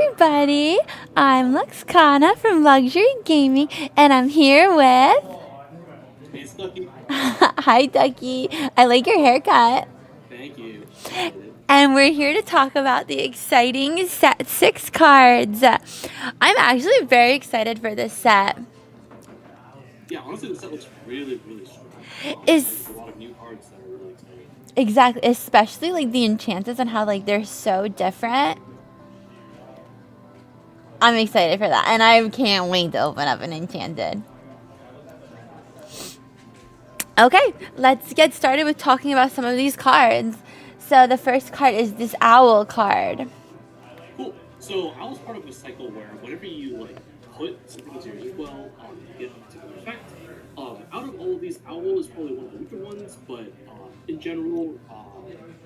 everybody. I'm Lorcana from Luxury Gaming, and I'm here with. Hey, Snooki. Hi, Ducky. I like your haircut. Thank you. Appreciate it. And we're here to talk about the exciting set 6 cards. I'm actually very excited for this set. Yeah, honestly, the set looks really, really strong. And there's Is a lot of new cards that are really exciting. exactly, especially like the enchanters and how like they're so different. I'm excited for that, and I can't wait to open up an enchanted. Okay, let's get started with talking about some of these cards. So the first card is this owl card. Cool. So I was part of a cycle where whenever you put something into your inkwell, you get a particular effect. Out of all of these, Owl is probably one of the weaker ones, but in general,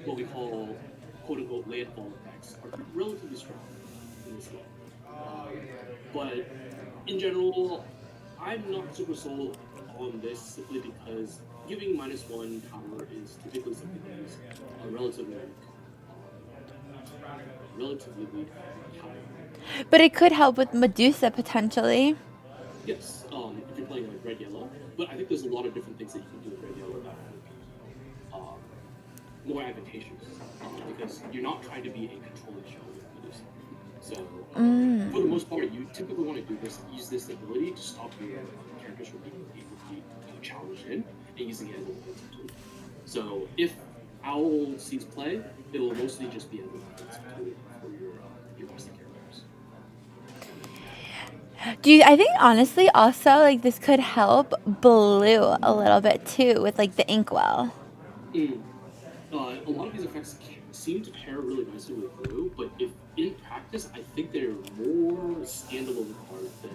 what we call quote unquote landfall effects are relatively strong in this set. But in general, I'm not super sold on this simply because giving -1 power is typically something that is relatively weak power. But it could help with Medusa potentially. Yes, if you're playing like red yellow, but I think there's a lot of different things that you can do with red yellow that would be more advantageous because you're not trying to be a controlling shell with Medusa. So for the most part, you typically want to use this ability to stop your characters from being able to be challenged in and using it as a defensive tool. So if Owl sees play, it will mostly just be as a defensive tool for your best characters. I think honestly also like this could help blue a little bit too with like the inkwell. Mm. A lot of these effects seem to pair really nicely with blue, but if in practice, I think they're more standalone cards than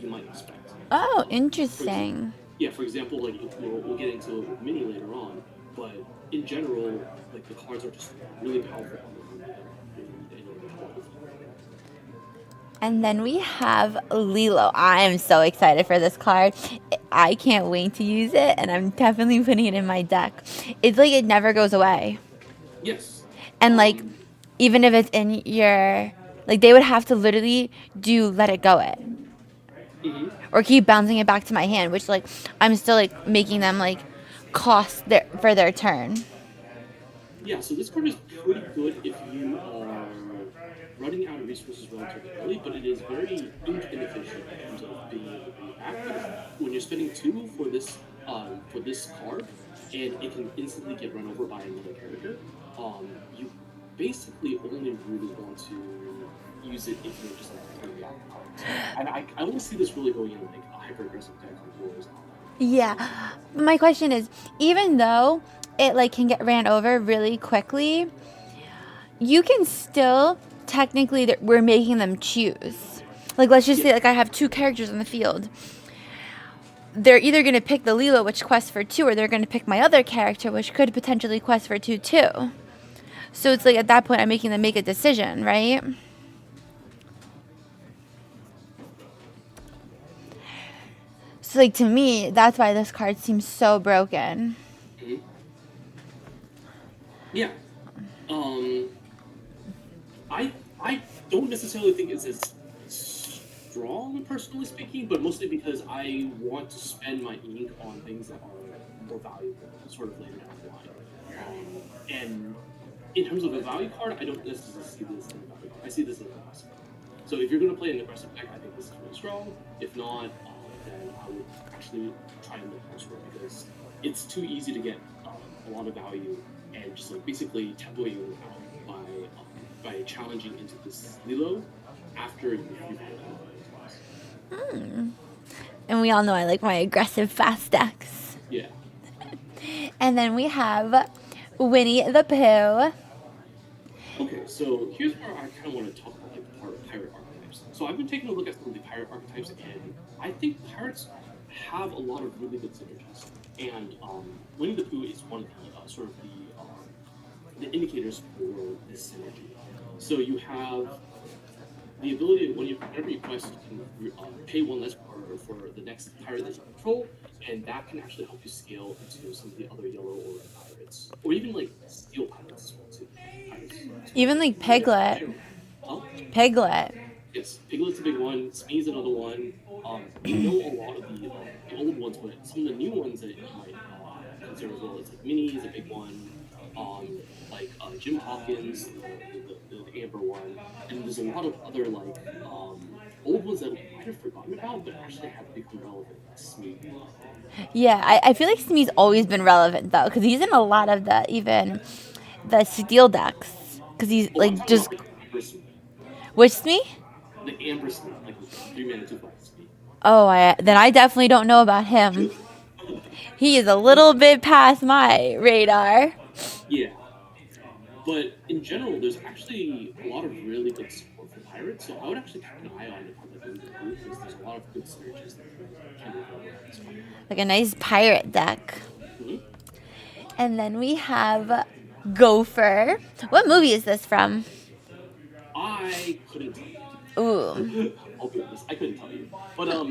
you might expect. Oh, For ex- interesting. yeah, for example, like we'll get into it with Mini later on, but in general, like the cards are just really powerful on their own. They don't need any other help. And then we have Lilo. I am so excited for this card. I can't wait to use it, and I'm definitely putting it in my deck. It's like it never goes away. Yes. And like even if it's in your like they would have to literally do let it go it hmm or keep bouncing it back to my hand, which like I'm still like making them like cost their for their turn. Yeah, so this card is pretty good if you are running out of resources relatively early, but it is very inefficient in terms of being able to bring it back. Because when you're spending 2 for this card, and it can instantly get run over by another character, you basically only really want to use it if you're just like playing out cards. And I want to see this really going in like a hyper aggressive deck like Wars. Yeah. My question is, even though it like can get ran over really quickly, you can still technically we're making them choose. Like let's just Yeah. say like I have 2 characters on the field. They're either going to pick the Lilo, which quests for 2, or they're going to pick my other character, which could potentially quest for 2 too. So it's like at that point, I'm making them make a decision, right? So like to me, that's why this card seems so broken. Mhm. Yeah. Um, I don't necessarily think it's as strong, personally speaking, but mostly because I want to spend my ink on things that are more valuable, sort of later down the line. And in terms of a value card, I don't necessarily see this as a value card. I see this as an aggressive card. So if you're going to play an aggressive deck, I think this is really strong. If not, then I would actually try and look elsewhere because it's too easy to get a lot of value and just like basically tempo you out by challenging into this Lilo after you've had And we all know I like my aggressive fast decks. yeah. And then we have Winnie the Pooh. Okay, so here's where I kind of want to talk about like the pirate archetypes. So I've been taking a look at some of the pirate archetypes, and I think pirates have a lot of really good synergies. And Winnie the Pooh is one of the sort of the indicators for this synergy. So you have the ability when whenever you quest, you can pay 1 less for the next pirate that you control, and that can actually help you scale into some of the other yellow or red pirates, or even like steel pirates as well too. Even like Piglet. Huh? Piglet. Yes, Piglet's a big one. Smee's another one. I know a lot of the old ones, but some of the new ones that you might consider as well. It's like Minnie is a big one. Like Jim Hawkins, the Amber one, and there's a lot of other like old ones that we might have forgotten about, but actually have become relevant. Like Smee. Yeah, I feel like Smee's always been relevant though, because he's in a lot of the steel decks. Because he's Oh, I'm like talking just about like Amber Smee, which Smee? the Amber Smee, like the 3 mana 2/5 Smee. Oh, then I definitely don't know about him. He is a little bit past my radar. Yeah. But in general, there's actually a lot of really good support for pirates, so I would actually keep an eye on it like the group because there's a lot of good synergies that can be available at this point. Like a nice pirate deck. Mm-hmm. And then we have Gopher. What movie is this from? I couldn't tell Ooh. you. I'll be honest, I couldn't tell you. But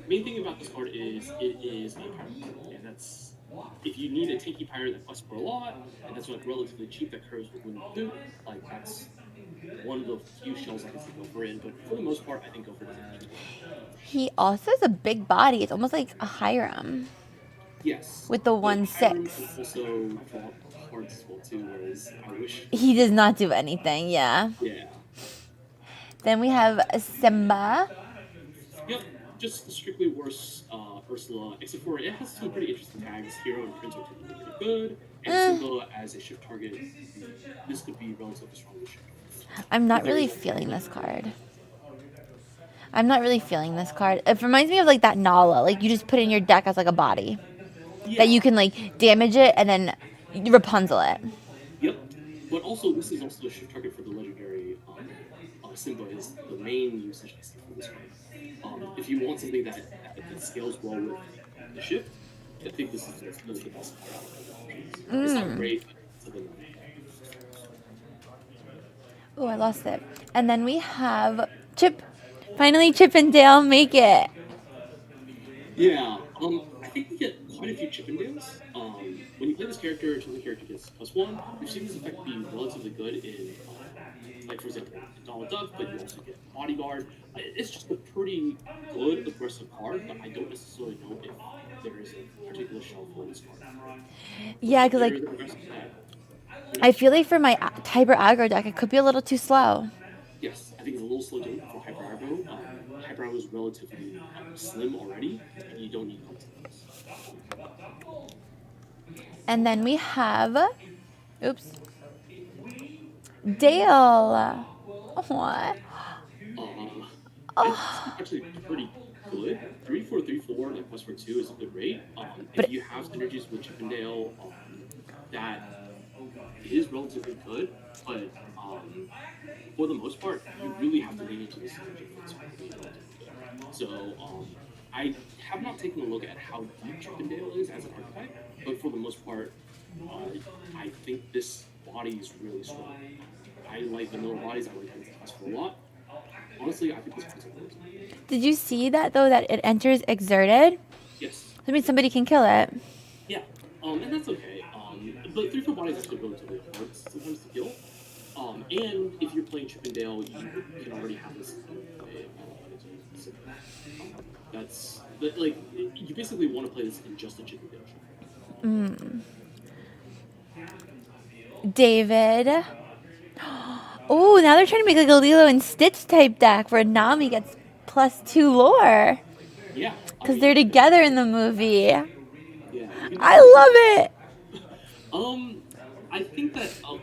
main thing about this card is it is a pirate card, and that's if you need a tanky pirate that costs for a lot, and that's like relatively cheap that curves with Wind Boot, like that's one of the few shells I can see Gopher in. But for the most part, I think Gopher does actually. He also has a big body. It's almost like a Hiram. Yes. With the But 1/6. Hiram can also draw cards as well too, whereas I wish. He does not do anything, yeah. Yeah. Then we have Simba. Yep. Just the strictly worse Ursula, except for it has some pretty interesting tags. Hero and Prince are typically pretty good, and Simba as a shift target, this could be relatively strong with shift. I'm not really feeling this card. I'm not really feeling this card. It reminds me of like that Nala. Like you just put it in your deck as like a body. Yeah. That you can like damage it and then Rapunzel it. Yep. But also, this is also a shift target for the legendary Simba is the main usage I see for this card. If you want something that scales well with the shift, I think this is really the best card out of the options. It's not great, but it's a good one. Oh, I lost it. And then we have Chip. Finally, Chip and Dale make it. Yeah, I think we get quite a few Chippendales. When you play this character, chosen character gets +1. We've seen this effect be relatively good in, like for example, in Donald Duck, but you also get Bodyguard. It's just a pretty good aggressive card, but I don't necessarily know if there is a particular shelf for this card. Yeah, because like I feel like for my Hyper Aggro deck, it could be a little too slow. Yes, I think it's a little slow down for Hyper Aggro. Hyper Aggro is relatively slim already, and you don't need consequences. And then we have, oops, Dale. What? It's actually pretty good. 3/4/3/4 like +4/2 is a good rate. If you have synergies with Chippendale, that is relatively good. But for the most part, you really have to lean into the synergy for this one to be relatively good. So I have not taken a look at how deep Chippendale is as an archetype, but for the most part, I think this body is really strong. I like vanilla bodies. I like things that cost for a lot. Honestly, I think this one's a Did you see that though? That it enters exerted. Yes. That means somebody can kill it. Yeah. And that's okay. But 3/4 bodies is actually relatively hard sometimes to kill. And if you're playing Chippendale, you can already have this play. That's like you basically want to play this in just a Chippendale. David. Oh, now they're trying to make like a Lilo and Stitch type deck where Nami gets +2 lore. Yeah. Because they're together in the movie. Yeah. I love it. I think that a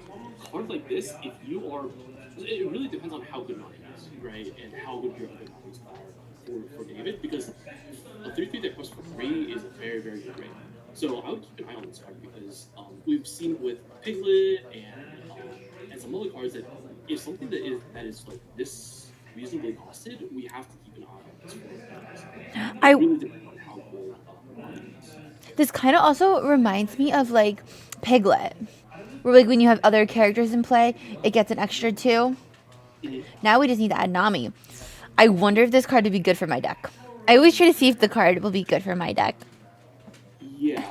card like this, if you are, it really depends on how good Nami is, right, and how good your other Namis are for David, because a 3/3 that costs for 3 is a very, very good rate. So I would keep an eye on this card because we've seen with Piglet and some other cards that if something that is like this reasonably costed, we have to keep an eye on this card. It really depends on how good Nami is. This kind of also reminds me of like Piglet, where like when you have other characters in play, it gets an extra 2. Now we just need to add Nami. I wonder if this card would be good for my deck. I always try to see if the card will be good for my deck. Yeah,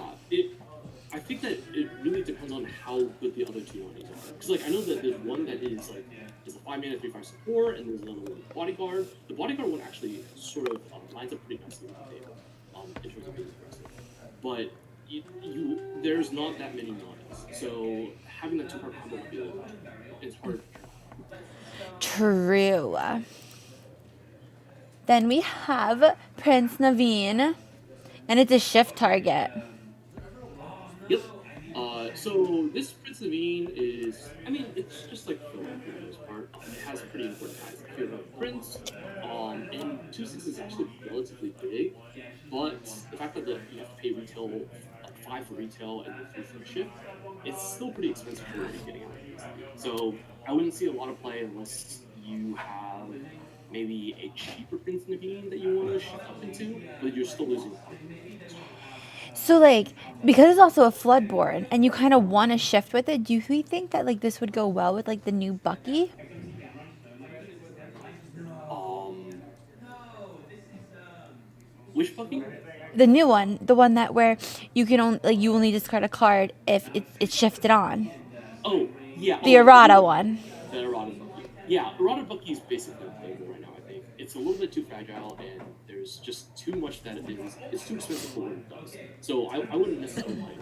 I think that it really depends on how good the other two Namis are. because like I know that there's one that is like is a 5 mana 3/5 support, and there's another one bodyguard. The bodyguard one actually sort of lines up pretty nicely with the table in terms of being aggressive, but there's not that many monos, so having that 2-card combo might be a little bit it's hard. True. Then we have Prince Naveen, and it's a shift target. Yep. So this Prince Naveen is, I mean, it's just like filler for the most part. It has pretty important guys. If you have a Prince, and 2/6 is actually relatively big, but the fact that you have to pay retail, 5 for retail and 3 for shift, it's still pretty expensive for what you're getting out of these. So I wouldn't see a lot of play unless you have maybe a cheaper Prince Naveen that you want to shift up into, but you're still losing a card. So, like, because it's also a Floodborn, and you kind of want to shift with it, do we think that, like, this would go well with, like, the new Bucky? Which Bucky? The new one, the one that where you can only, like, you only discard a card if it's shifted on. Oh, yeah. The errata one. The errata Bucky. Yeah, errata Bucky is basically unplayable right now, I think. It's a little bit too fragile, and there's just too much that it is. It's too expensive for what it does. So I wouldn't necessarily play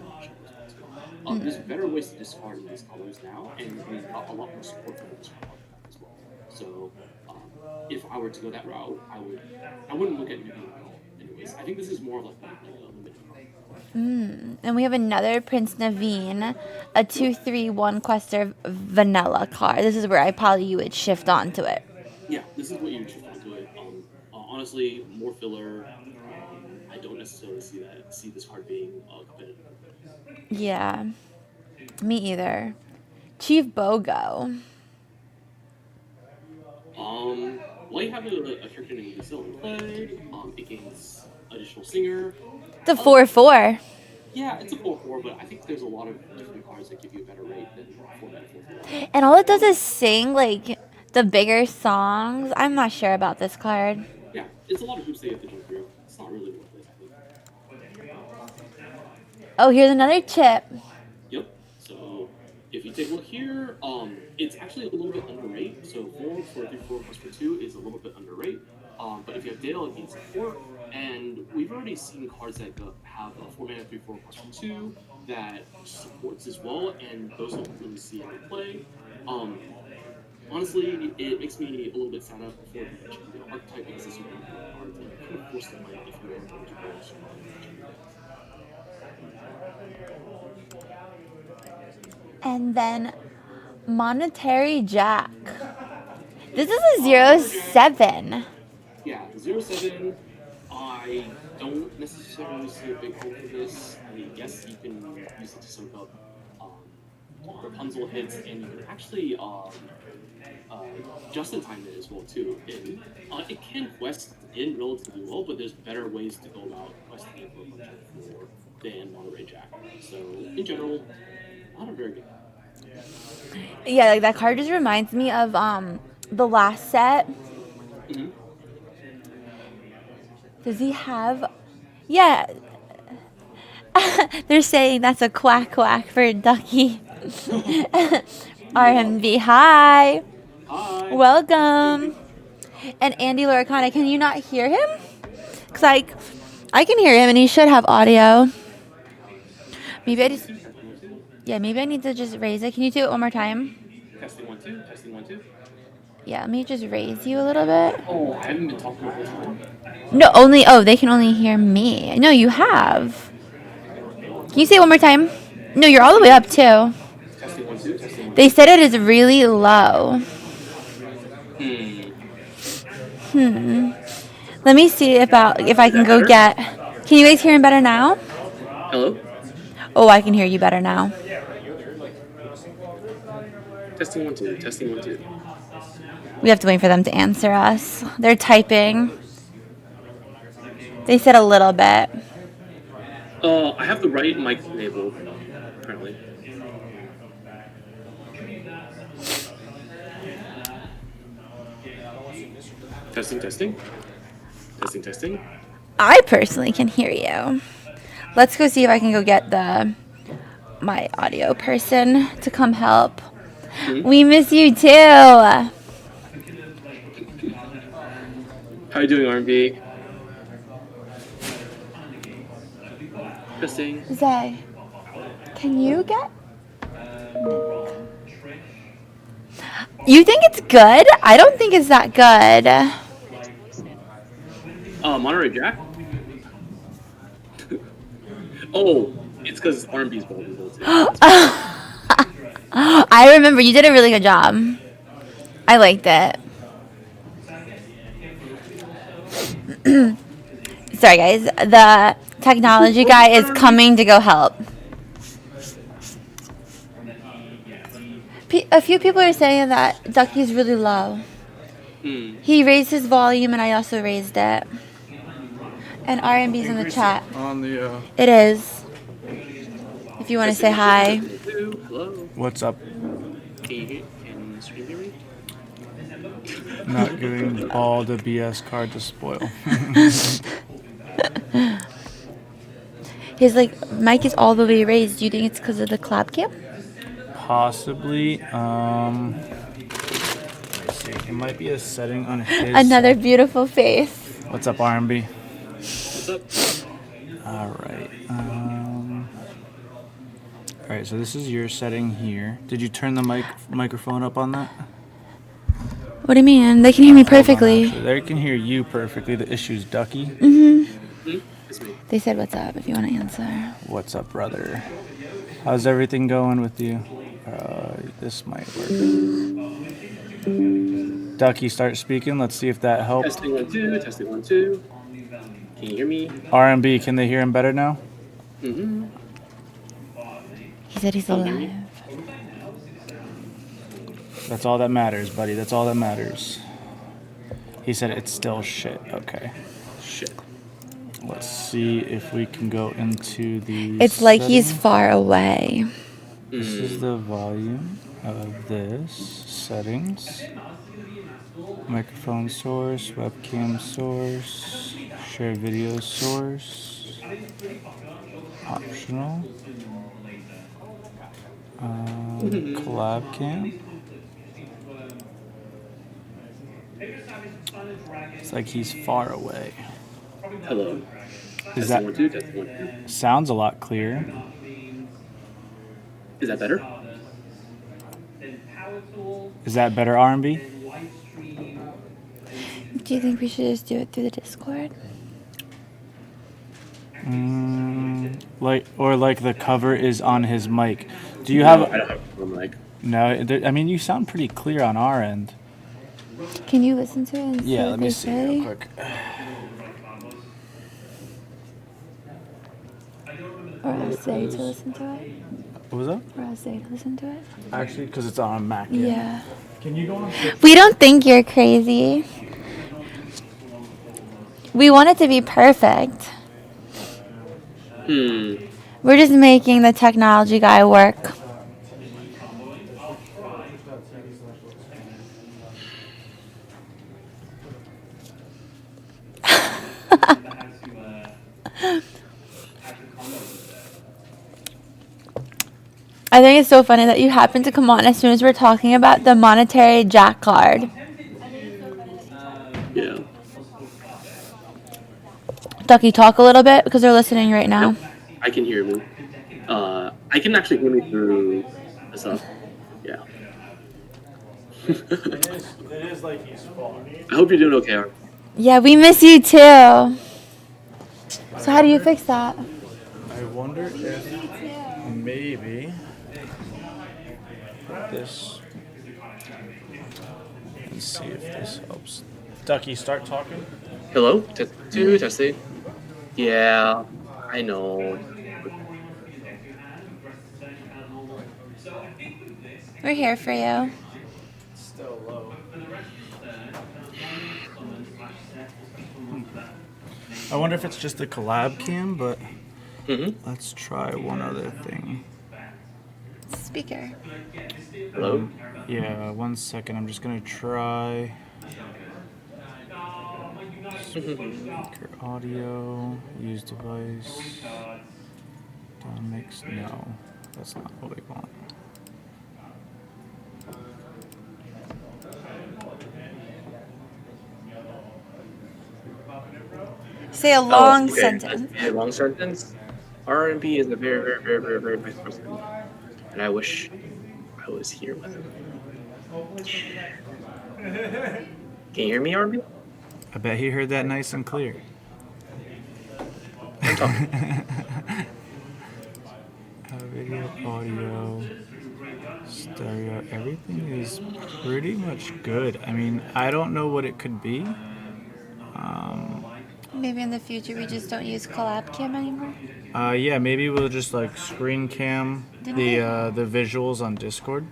it. There's better ways to discard in these colors now, and we've got a lot more support for the discard as well. So if I were to go that route, I wouldn't look at Naveen at all. Anyways, I think this is more of like a limited card. And we have another Prince Naveen, a 2/3 1-quester vanilla card. This is where you would shift onto it. Yeah, this is what you would shift onto it. Honestly, more filler. I don't necessarily see this card being competitive. Yeah, me either. Chief Bogo. Well, you have a character named Lucille in play. It gains additional singer. It's a 4/4. Yeah, it's a 4/4, but I think there's a lot of different cards that give you a better rate than 4/4. And all it does is sing, like, the bigger songs. I'm not sure about this card. Yeah, it's a lot of hoops that you have to jump through. It's not really worth it, I think. Oh, here's another chip. Yep. So if you take a look here, it's actually a little bit underrated. So 4 for 3/4 plus for 2 is a little bit underrated. But if you have Dale, it gains support. And we've already seen cards that have a 4 mana 3/4 plus for 2 that supports as well, and those don't really see any play. Honestly, it makes me a little bit sad for the archetype because this is one of the cards that you can force the play if you want to go strong. And then Monetary Jack. This is a 0/7. Yeah, 0/7. I don't necessarily see a big hope for this. I mean, yes, you can use it to soak up Rapunzel hits, and you can actually just in time it as well too. And it can quest in relatively well, but there's better ways to go about questing it for Rapunzel than Monterey Jack. So in general, not a very good. Yeah, like that card just reminds me of the last set. Mm-hmm. Does he have? Yeah. They're saying that's a quack quack for Ducky. RMB, hi. Hi. Welcome. And Andy Lorcana, can you not hear him? Because I can hear him and he should have audio. Maybe I need to just raise it. Can you do it one more time? Testing 1 2. Testing 1 2. Yeah, let me just raise you a little bit. Oh, I haven't been talking the whole time. No, they can only hear me. No, you have. Can you say it one more time? No, you're all the way up too. Testing 1 2. Testing 1 2. They said it is really low. Let me see if I can go get. Can you guys hear him better now? Hello? Oh, I can hear you better now. Testing 1 2. Testing 1 2. We have to wait for them to answer us. They're typing. They said a little bit. I have the right mic enabled, apparently. Testing, testing. Testing, testing. I personally can hear you. Let's go see if I can go get my audio person to come help. We miss you too. How you doing, R&B? Interesting. Zay, can you get? You think it's good? I don't think it's that good. Monterey Jack? Oh, it's because R&B's vulnerable too. I remember you did a really good job. I liked it. Sorry, guys. The technology guy is coming to go help. A few people are saying that Ducky's really low. He raised his volume, and I also raised it. And R&B's in the chat. On the It is. If you want to say hi. Hello. what's up? Can stream hear me? Not getting all the BS card to spoil. His mic is all the way raised. Do you think it's because of the collab cam? Possibly. Let's see. It might be a setting on his. Another beautiful face. What's up, R&B? What's up? All right. All right. So this is your setting here. Did you turn the microphone up on that? What do you mean? They can hear me Hold on, perfectly. actually. They can hear you perfectly. The issue's Ducky. They said, "What's up?" If you want to answer. What's up, brother? How's everything going with you? This might work. Ducky, start speaking. Let's see if that helps. Testing 1 2. Testing 1 2. Can you hear me? R&B, can they hear him better now? Mm-hmm. He said he's alive. That's all that matters, buddy. That's all that matters. He said it's still shit. Okay. Shit. Let's see if we can go into the. It's like he's settings. far away. This is the volume of this. Settings. Microphone source. Webcam source. Share video source. Optional. Collab cam. It's like he's far away. Hello. Is Testing that 1 2. Testing 1 2. sounds a lot clearer? Is that better? Is that better, R&B? Do you think we should just do it through the Discord? Like the cover is on his mic. Do you have? I don't have a mic. No, I mean you sound pretty clear on our end. Can you listen to it and see Yeah, what let they me see say? real quick. Or ask Zay to listen to it? What was that? Or ask Zay to listen to it? Actually, because it's on a Mac. Yeah. Can you go on? We don't think you're crazy. We want it to be perfect. We're just making the technology guy work. I think it's so funny that you happen to come on as soon as we're talking about the monetary jack card. Yeah. Ducky, talk a little bit because they're listening right now. Yep. I can hear me. I can actually hear me through the stuff. Yeah. It is like he's far. I hope you're doing okay, Art. Yeah, we miss you too. So how do you fix that? I wonder if maybe this. Let's see if this helps. Ducky, start talking. Hello? Test 2, testing. Yeah, I know. We're here for you. Still low. I wonder if it's just the collab cam, but let's try one other thing. Speaker. Hello? Yeah, 1 second. I'm just gonna try. Speaker audio, use device. Down mix. No, that's not what we want. Say a Oh, long okay. sentence. A long sentence. R&B is a very, very, very, very, very nice person, and I wish I was here with him. Can you hear me, R&B? I bet he heard that nice and clear. I'm talking. Video, audio, stereo, everything is pretty much good. I mean, I don't know what it could be. Maybe in the future we just don't use collab cam anymore. Yeah, maybe we'll just like screen cam the visuals on Discord.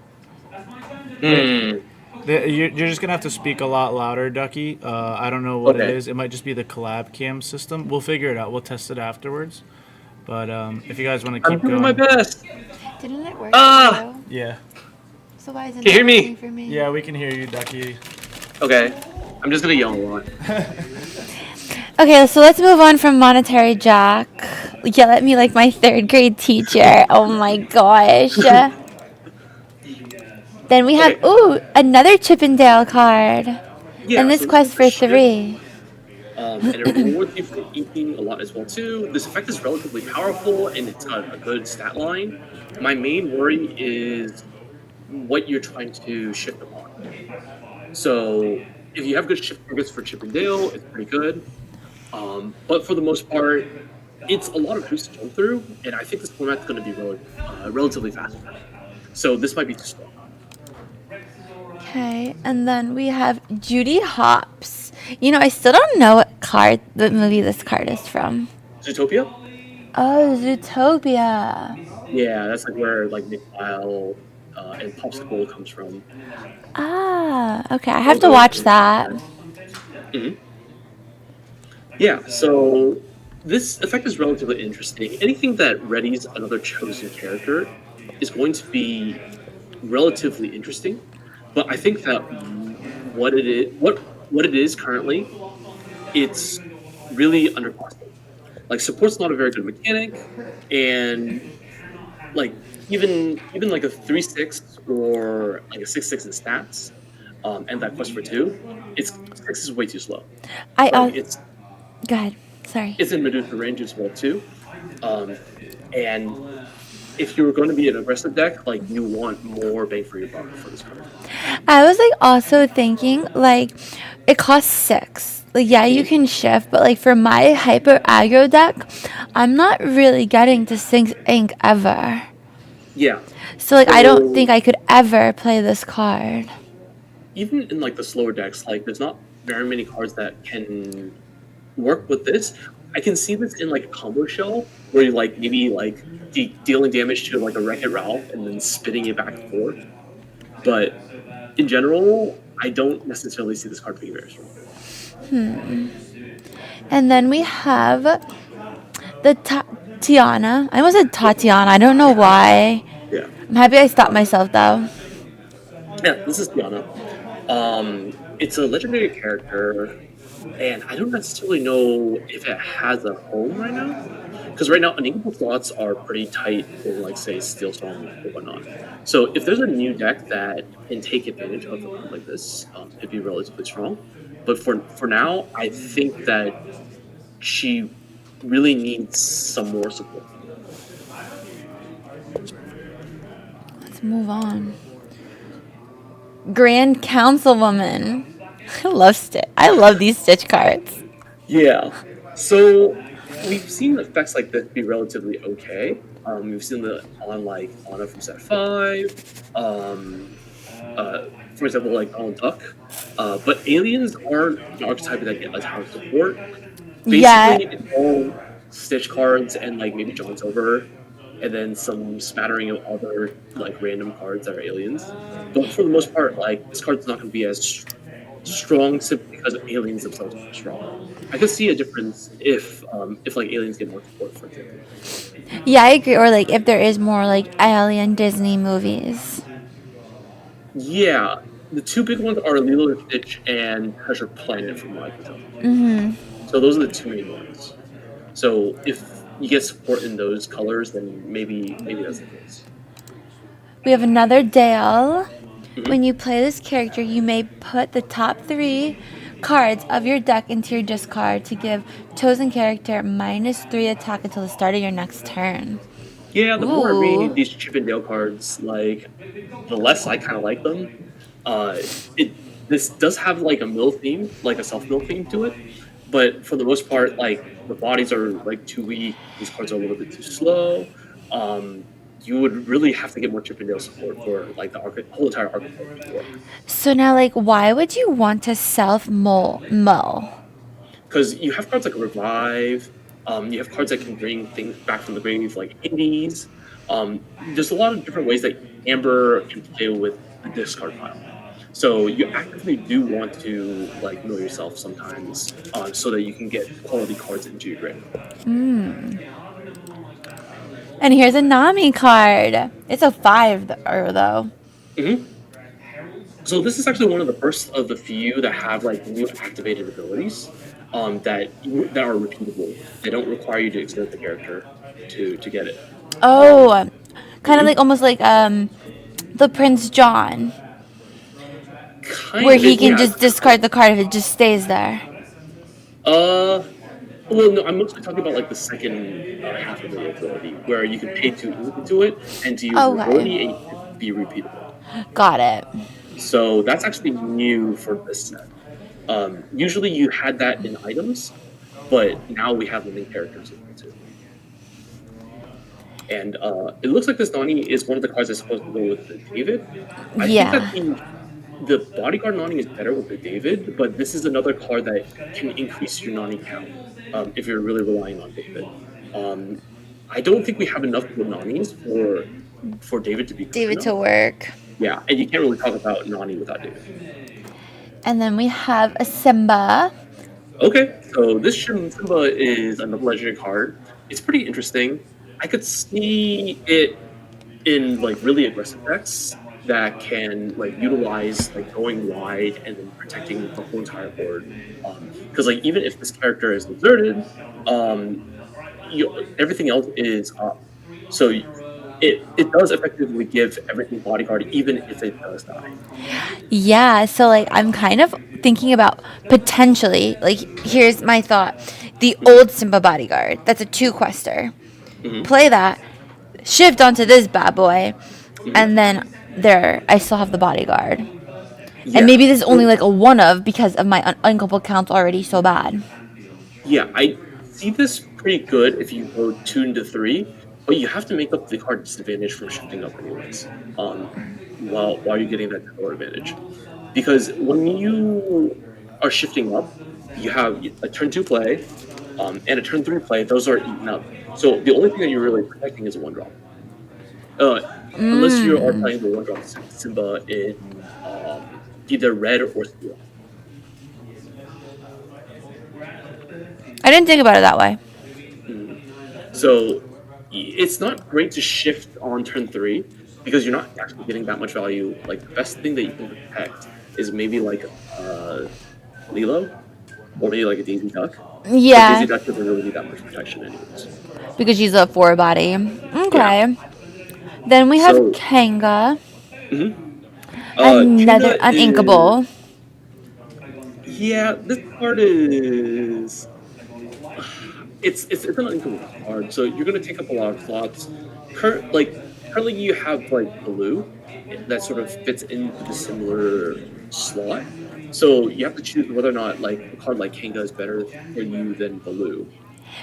You're just gonna have to speak a lot louder, Ducky. I don't know what it Okay. is. It might just be the collab cam system. We'll figure it out. We'll test it afterwards. But if you guys want to I'm keep doing going, my best. Didn't it work Ah! for you? yeah, So why isn't Can you it hear me? working for me? yeah, we can hear you, Ducky. Okay. I'm just gonna yell a lot. Okay, so let's move on from Monetary Jack. Yell at me like my 3rd grade teacher. Oh my gosh. Then we have, Okay. another Chippendale card. Yeah. And this so quest for is shift, 3. and it rewards you for inking a lot as well too. This effect is relatively powerful, and it's got a good stat line. My main worry is what you're trying to shift upon. So if you have good shift targets for Chippendale, it's pretty good. But for the most part, it's a lot of hoops to jump through, and I think this format's going to be relatively fast. So this might be too slow. Okay, and then we have Judy Hopps. I still don't know what movie this card is from. Zootopia? Oh, Zootopia. Yeah, that's like where like Nick Lyle and Popsicle comes from. Ah, okay, I have to watch that. Mm-hmm. Yeah, so this effect is relatively interesting. Anything that readies another chosen character is going to be relatively interesting, but I think that what it is currently, it's really undercosted. Like support's not a very good mechanic, and like even like a 3/6 or like a 6/6 in stats, and that quest for 2, it's 6 is way too slow. It's Go ahead. Sorry. It's in Medusa range as well too, and if you were going to be an aggressive deck, like you want more bang for your buck for this card. I was like also thinking like it costs 6. Like yeah, you can shift, but like for my hyper aggro deck, I'm not really getting to 6 ink ever. Yeah. So like I don't think I could ever play this card. Even in like the slower decks, like there's not very many cards that can work with this. I can see this in like a combo shell where you like maybe like dealing damage to like a Wreck-It Ralph and then spinning it back and forth. But in general, I don't necessarily see this card being very strong. And then we have the Tiana. I almost said Tatiana. I don't know why. Yeah. I'm happy I stopped myself though. Yeah, this is Tiana. It's a legendary character, and I don't necessarily know if it has a home right now. Because right now, Enigma slots are pretty tight in, like, say, Steel Storm or whatnot. So if there's a new deck that can take advantage of a card like this, it'd be relatively strong. But for now, I think that she really needs some more support. Let's move on. Grand Councilwoman. I love these Stitch cards. Yeah. So we've seen effects like this be relatively okay. We've seen the on like Anna from set 5. For example, like Donald Duck. But aliens aren't an archetype that get a ton of support. Basically, it's all Stitch cards and like maybe John Silver, and then some smattering of other like random cards that are aliens. But for the most part, like this card's not going to be as strong simply because aliens themselves are strong. I could see a difference if like aliens get more support, for example. Yeah, I agree. Or like if there is more like alien Disney movies. Yeah, the two big ones are Lilo and Stitch and Treasure Planet, from what I can tell. Mm-hmm. So those are the two main ones. So if you get support in those colors, then maybe that's the case. We have another Dale. Mm-hmm. When you play this character, you may put the top 3 cards of your deck into your discard to give chosen character -3 attack until the start of your next turn. Yeah, the more I Ooh. read these Chip and Dale cards, like the less I kind of like them. Uh, it this does have like a mill theme, like a self mill theme to it, but for the most part, like the bodies are like too weak. These cards are a little bit too slow. Um, you would really have to get more Chip and Dale support for like the whole entire archetype to work. So now, like, why would you want to self-mull? Because you have cards like Revive, you have cards that can bring things back from the grave, like Indies. There's a lot of different ways that Amber can play with the discard pile. So you actively do want to like know yourself sometimes, so that you can get quality cards into your grave. And here's a Nami card. It's a 5 though. hmm So this is actually one of the first of the few that have like new activated abilities, that are repeatable. They don't require you to exert the character to get it. Oh, kind of Mhm. like almost like the Prince John, Kind where of, he can yeah. just discard the card if it just stays there. Uh, well, no, I'm mostly talking about like the second half of the ability, where you can pay 2 into it and to use an ability and Okay, it can be repeatable. got it. So that's actually new for this set. Usually you had that in items, but now we have them in characters as well too. And it looks like this Nani is one of the cards that's supposed to go with the David. I think that Yeah. the bodyguard Nani is better with the David, but this is another card that can increase your Nani count, if you're really relying on David. Um, I don't think we have enough good Nanis for David to be good David to enough. work. Yeah, and you can't really talk about Nani without David. And then we have a Simba. Okay, so this Simba is another legendary card. It's pretty interesting. I could see it in like really aggressive decks that can like utilize like going wide and then protecting the whole entire board. Because like even if this character is deserted, um, everything else is up. So it does effectively give everything bodyguard even if it does die. Yeah, so like I'm kind of thinking about potentially, like, here's my thought. The old Simba bodyguard, that's a 2-quester. Mhm. Play that, shift onto this bad boy, Mhm. and then there I still have the bodyguard. Yeah. And maybe this is only like a one of because of my uncoupled count's already so bad. Yeah, I see this pretty good if you go 2 into 3, but you have to make up the card disadvantage from shifting up anyways. While you're getting that color advantage, because when you are shifting up, you have a turn 2 play, and a turn 3 play. Those are eaten up. So the only thing that you're really protecting is a 1 drop. Unless you are playing the 1 drop Simba in either red or steel. I didn't think about it that way. So it's not great to shift on turn 3 because you're not actually getting that much value. Like the best thing that you can protect is maybe like Lilo or maybe like a Daisy Duck. But Yeah, Daisy Duck doesn't really need that much protection anyways. because she's a 4 body. Yeah. Okay. Then we have So Kanga, mhm. another Kanga uninkable. yeah, this card is it's an uncomfortable card, so you're gonna take up a lot of slots. Currently you have like blue that sort of fits into the similar slot. So you have to choose whether or not like a card like Kanga is better for you than Baloo.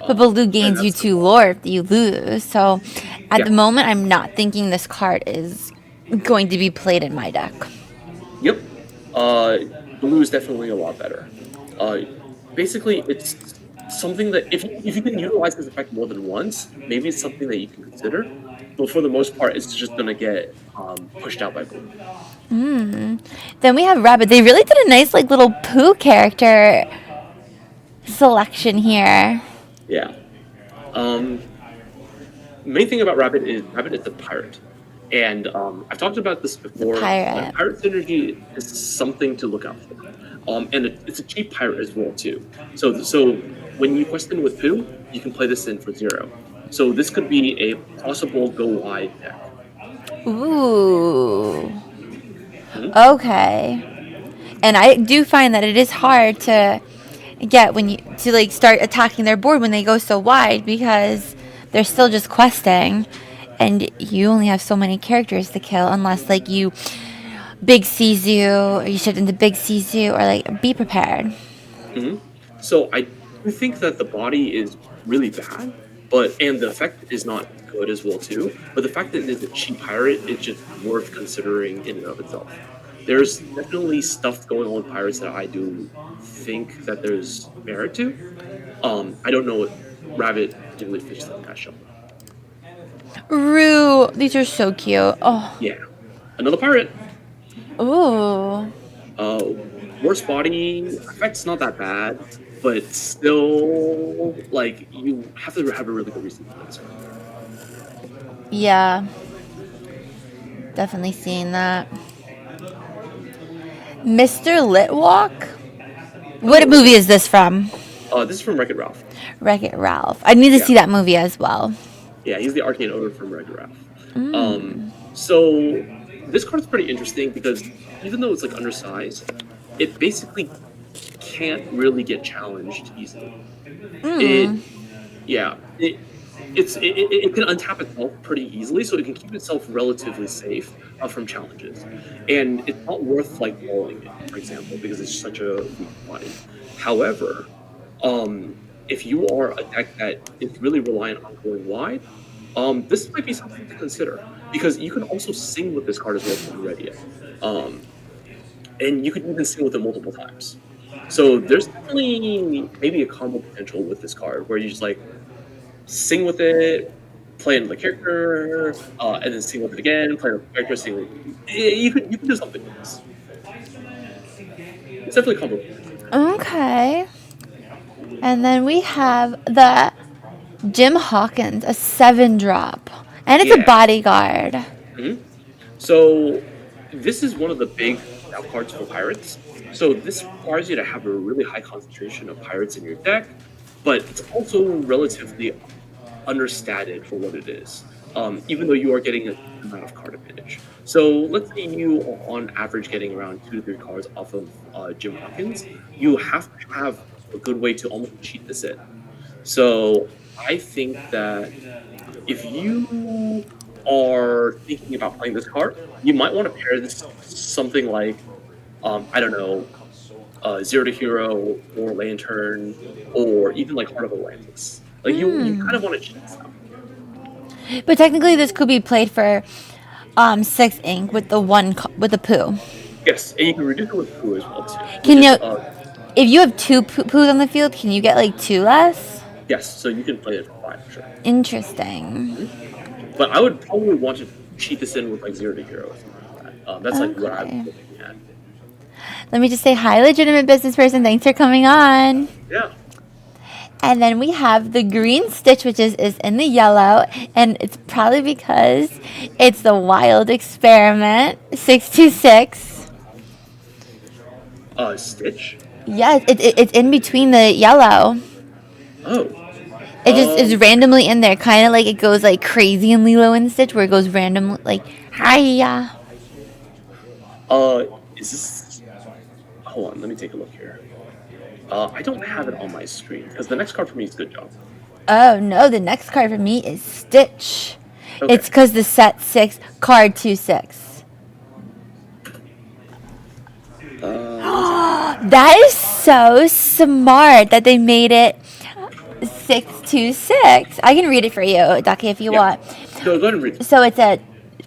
But Baloo And gains you that's the 2 problem. lore if you lose. So at Yeah. the moment, I'm not thinking this card is going to be played in my deck. Yep. Uh, Blue is definitely a lot better. Uh, Basically, it's something that if you can utilize this effect more than once, maybe it's something that you can consider. But for the most part, it's just gonna get pushed out by Blue. Then we have Rabbit. They really did a nice, like, little Pooh character selection here. Yeah. Um, Main thing about Rabbit is a pirate, and I've talked about this before. pirate. Pirate synergy is something to look out for, and it's a cheap pirate as well too. So when you quest in with Pooh, you can play this in for 0. So this could be a possible go wide deck. Ooh. Mhm. Okay. And I do find that it is hard to get when you to like start attacking their board when they go so wide because they're still just questing, and you only have so many characters to kill unless like you big Sizu or you shift into big Sizu or like be prepared. So I do think that the body is really bad, and the effect is not good as well too. But the fact that it is a cheap pirate is just worth considering in and of itself. There's definitely stuff going on with pirates that I do think that there's merit to. I don't know what Rabbit really fits in that show. Rue, these are so cute. Oh, Yeah, another pirate. ooh. Worst body effect's not that bad, but still, like you have to have a really good reason for this. Yeah. Definitely seeing that. Mr. Litwalk? What movie is this from? This is from Wreck-It Ralph. Wreck-It Ralph. I need to see that movie as well. Yeah, he's the arcade owner from Wreck-It Ralph. So this card's pretty interesting because even though it's like undersized, it basically can't really get challenged easily. It can untap itself pretty easily, so it can keep itself relatively safe from challenges. And it's not worth like rolling it, for example, because it's such a weak body. However, if you are a deck that is really reliant on going wide, this might be something to consider because you can also sing with this card as well if you ready it. And you can even sing with it multiple times. So there's definitely maybe a combo potential with this card where you just like sing with it, play another character, and then sing with it again, play another character, sing with it. You can do something with this. It's definitely a combo potential. Okay. And then we have the Jim Hawkins, a 7-drop. And it's a bodyguard. So this is one of the big out cards for pirates. So this requires you to have a really high concentration of pirates in your deck, but it's also relatively understated for what it is, even though you are getting a good amount of card advantage. So let's say you are on average getting around 2 to 3 cards off of Jim Hawkins. You have to have a good way to almost cheat this in. So I think that if you are thinking about playing this card, you might want to pair this something like, I don't know, Zero to Hero or Lantern or even like Heart of Atlantis. Like you kind of want to cheat stuff. But technically this could be played for 6 ink with the with the poo. Yes, and you can reduce it with poo as well too. Can you, if you have 2 poos on the field, can you get like 2 less? Yes, so you can play it for 5 for sure. Interesting. But I would probably want to cheat this in with like Zero to Hero or something like that. That's like what I'm looking at. Let me just say hi, legitimate business person. Thanks for coming on. Yeah. And then we have the green Stitch, which is in the yellow, and it's probably because it's the Wild Experiment 626. Stitch? Yes, it's in between the yellow. Oh. It just is randomly in there, kind of like it goes like crazy in Lilo and Stitch, where it goes random, like, hiya. Is this... Hold on, let me take a look here. I don't have it on my screen, because the next card for me is Good Job. Oh, no, the next card for me is Stitch. Okay. It's because the set 6, card 2/6. That is so smart that they made it 626. I can read it for you, Ducky, if you want. Go ahead and read it. So it's a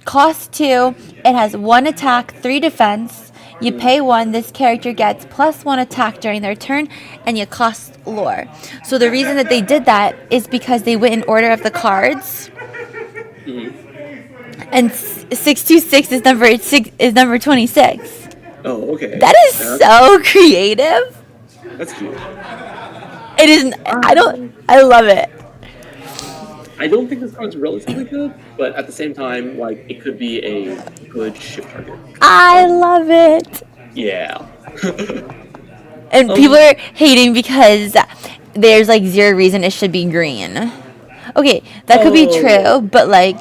cost 2. It has 1 attack, 3 defense. You pay 1. This character gets +1 attack during their turn, and you cost lore. So the reason that they did that is because they went in order of the cards. And 626 is number 26. Oh, okay. That is so creative. That's cute. It is. I love it. I don't think this card's relatively good, but at the same time, like, it could be a good shift target. I love it. Yeah. And people are hating because there's like 0 reason it should be green. Okay, that could be true, but like,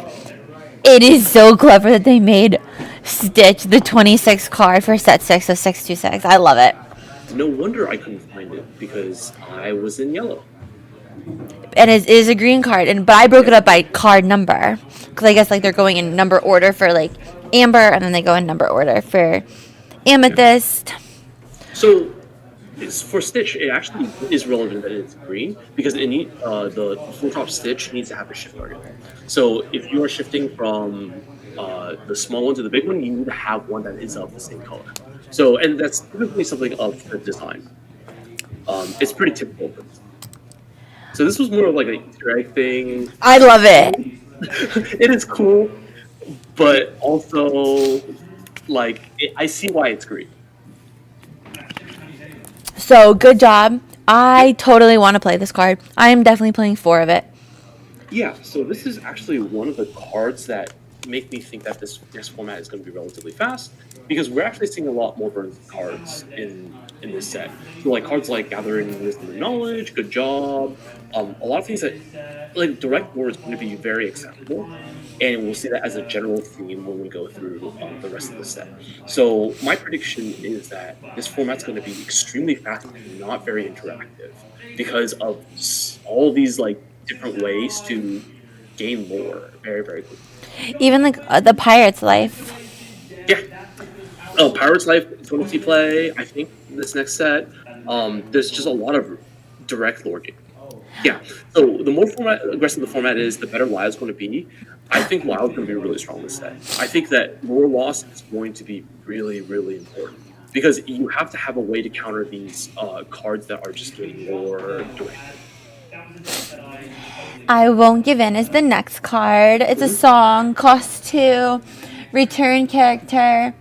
it is so clever that they made Stitch, the 26 card for set 6 of 626. I love it. No wonder I couldn't find it because I was in yellow. And it is a green card, but I broke it up by card number. Because I guess like they're going in number order for like amber, and then they go in number order for amethyst. So for Stitch, it actually is relevant that it's green because the full top Stitch needs to have a shift target. So if you are shifting from the small one to the big one, you need to have one that is of the same color. So, and that's typically something of the design. It's pretty typical. So this was more of like an Easter egg thing. I love it. It is cool, but also like I see why it's green. So good job. I totally want to play this card. I am definitely playing 4 of it. Yeah, so this is actually one of the cards that make me think that this next format is going to be relatively fast because we're actually seeing a lot more burn cards in this set. So like cards like Gathering Wisdom and Knowledge, Good Job, a lot of things that like Direct War is going to be very acceptable, and we'll see that as a general theme when we go through the rest of the set. So my prediction is that this format's going to be extremely fast and not very interactive because of all these like different ways to gain lore very, very quickly. Even like the Pirate's Life. Yeah. Pirate's Life is going to see play, I think, this next set. There's just a lot of direct lore game. Yeah. So the more aggressive the format is, the better Wild's going to be. I think Wild's going to be really strong this set. I think that lore loss is going to be really, really important because you have to have a way to counter these cards that are just getting lore direct. I Won't Give In is the next card. It's a song, cost 2, return character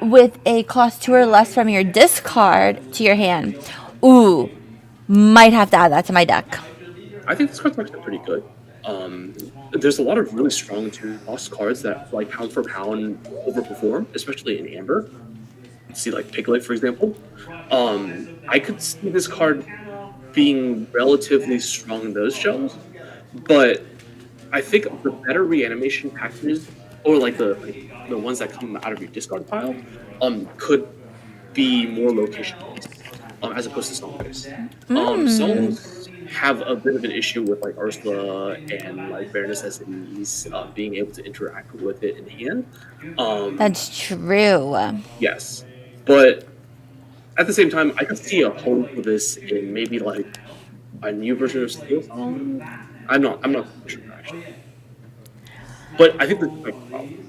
with a cost 2 or less from your discard to your hand. Ooh, might have to add that to my deck. I think this card's actually pretty good. There's a lot of really strong two-cost cards that, like pound for pound, overperform, especially in Amber. See, like Piglet, for example. I could see this card being relatively strong in those shells, but I think the better reanimation packages, or like the ones that come out of your discard pile, could be more location based, as opposed to song based. Songs have a bit of an issue with like Ursula and like Bare Necessities being able to interact with it in hand. That's true. Yes, but at the same time, I could see a home for this in maybe like a new version of Steel Song. I'm not sure actually, but I think this is like a problem.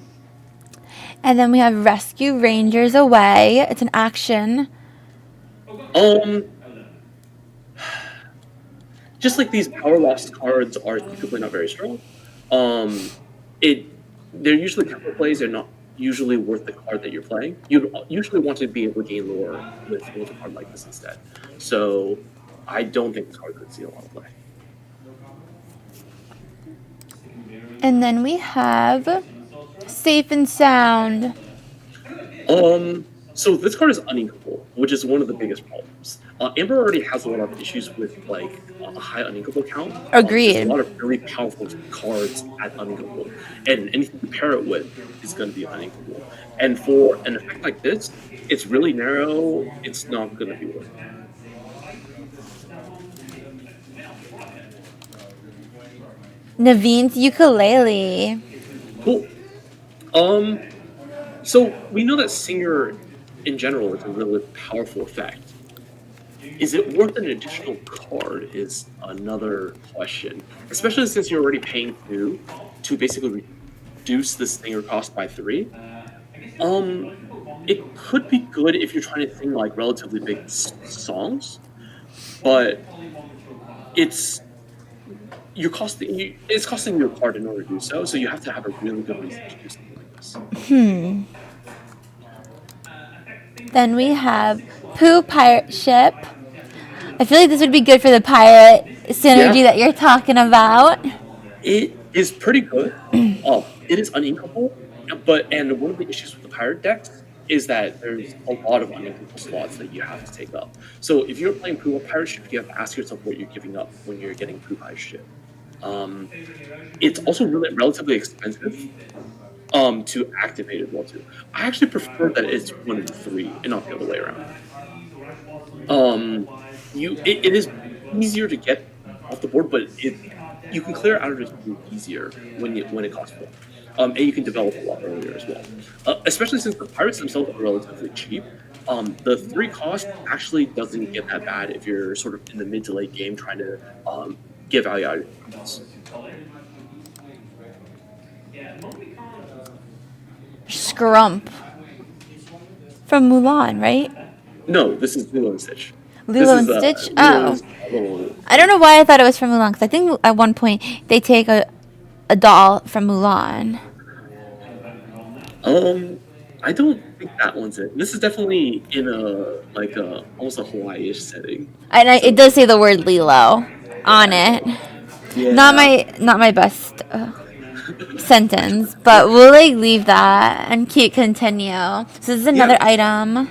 And then we have Rescue Rangers Away. It's an action. Just like these power loss cards are typically not very strong. They're usually counter plays. They're not usually worth the card that you're playing. You'd usually want to be able to gain lore with a card like this instead. So I don't think this card could see a lot of play. And then we have Safe and Sound. So this card is uninkable, which is one of the biggest problems. Amber already has a lot of issues with like a high uninkable count. Agreed. There's a lot of really powerful cards at uninkable, and anything to pair it with is going to be uninkable. And for an effect like this, it's really narrow. It's not going to be worth it. Naveen's Ukulele. Cool. So we know that Singer in general is a really powerful effect. Is it worth an additional card is another question, especially since you're already paying 2 to basically reduce the Singer cost by 3. It could be good if you're trying to sing like relatively big songs, but it's costing you a card in order to do so. So you have to have a really good reason to do something like this. Then we have Pooh Pirate Ship. I feel like this would be good for the pirate synergy that you're talking about. It is pretty good. It is uninkable, and one of the issues with the pirate decks is that there's a lot of uninkable slots that you have to take up. So if you're playing Pooh Pirate Ship, you have to ask yourself what you're giving up when you're getting Pooh Pirate Ship. It's also really relatively expensive. to activate as well too. I actually prefer that it's 1 and 3 and not the other way around. It is easier to get off the board, but you can clear out of it easier when it costs more. And you can develop a lot earlier as well. Especially since the pirates themselves are relatively cheap. The 3 cost actually doesn't get that bad if you're sort of in the mid to late game trying to get value out of your cards. Scrump from Mulan, right? No, this is Lilo and Stitch. Lilo and Stitch? Oh. I don't know why I thought it was from Mulan, because I think at one point they take a doll from Mulan. I don't think that one's it. This is definitely in almost a Hawaii-ish setting. And it does say the word Lilo on it. Yeah. Not my best sentence, but we'll leave that and continue. So this is another item.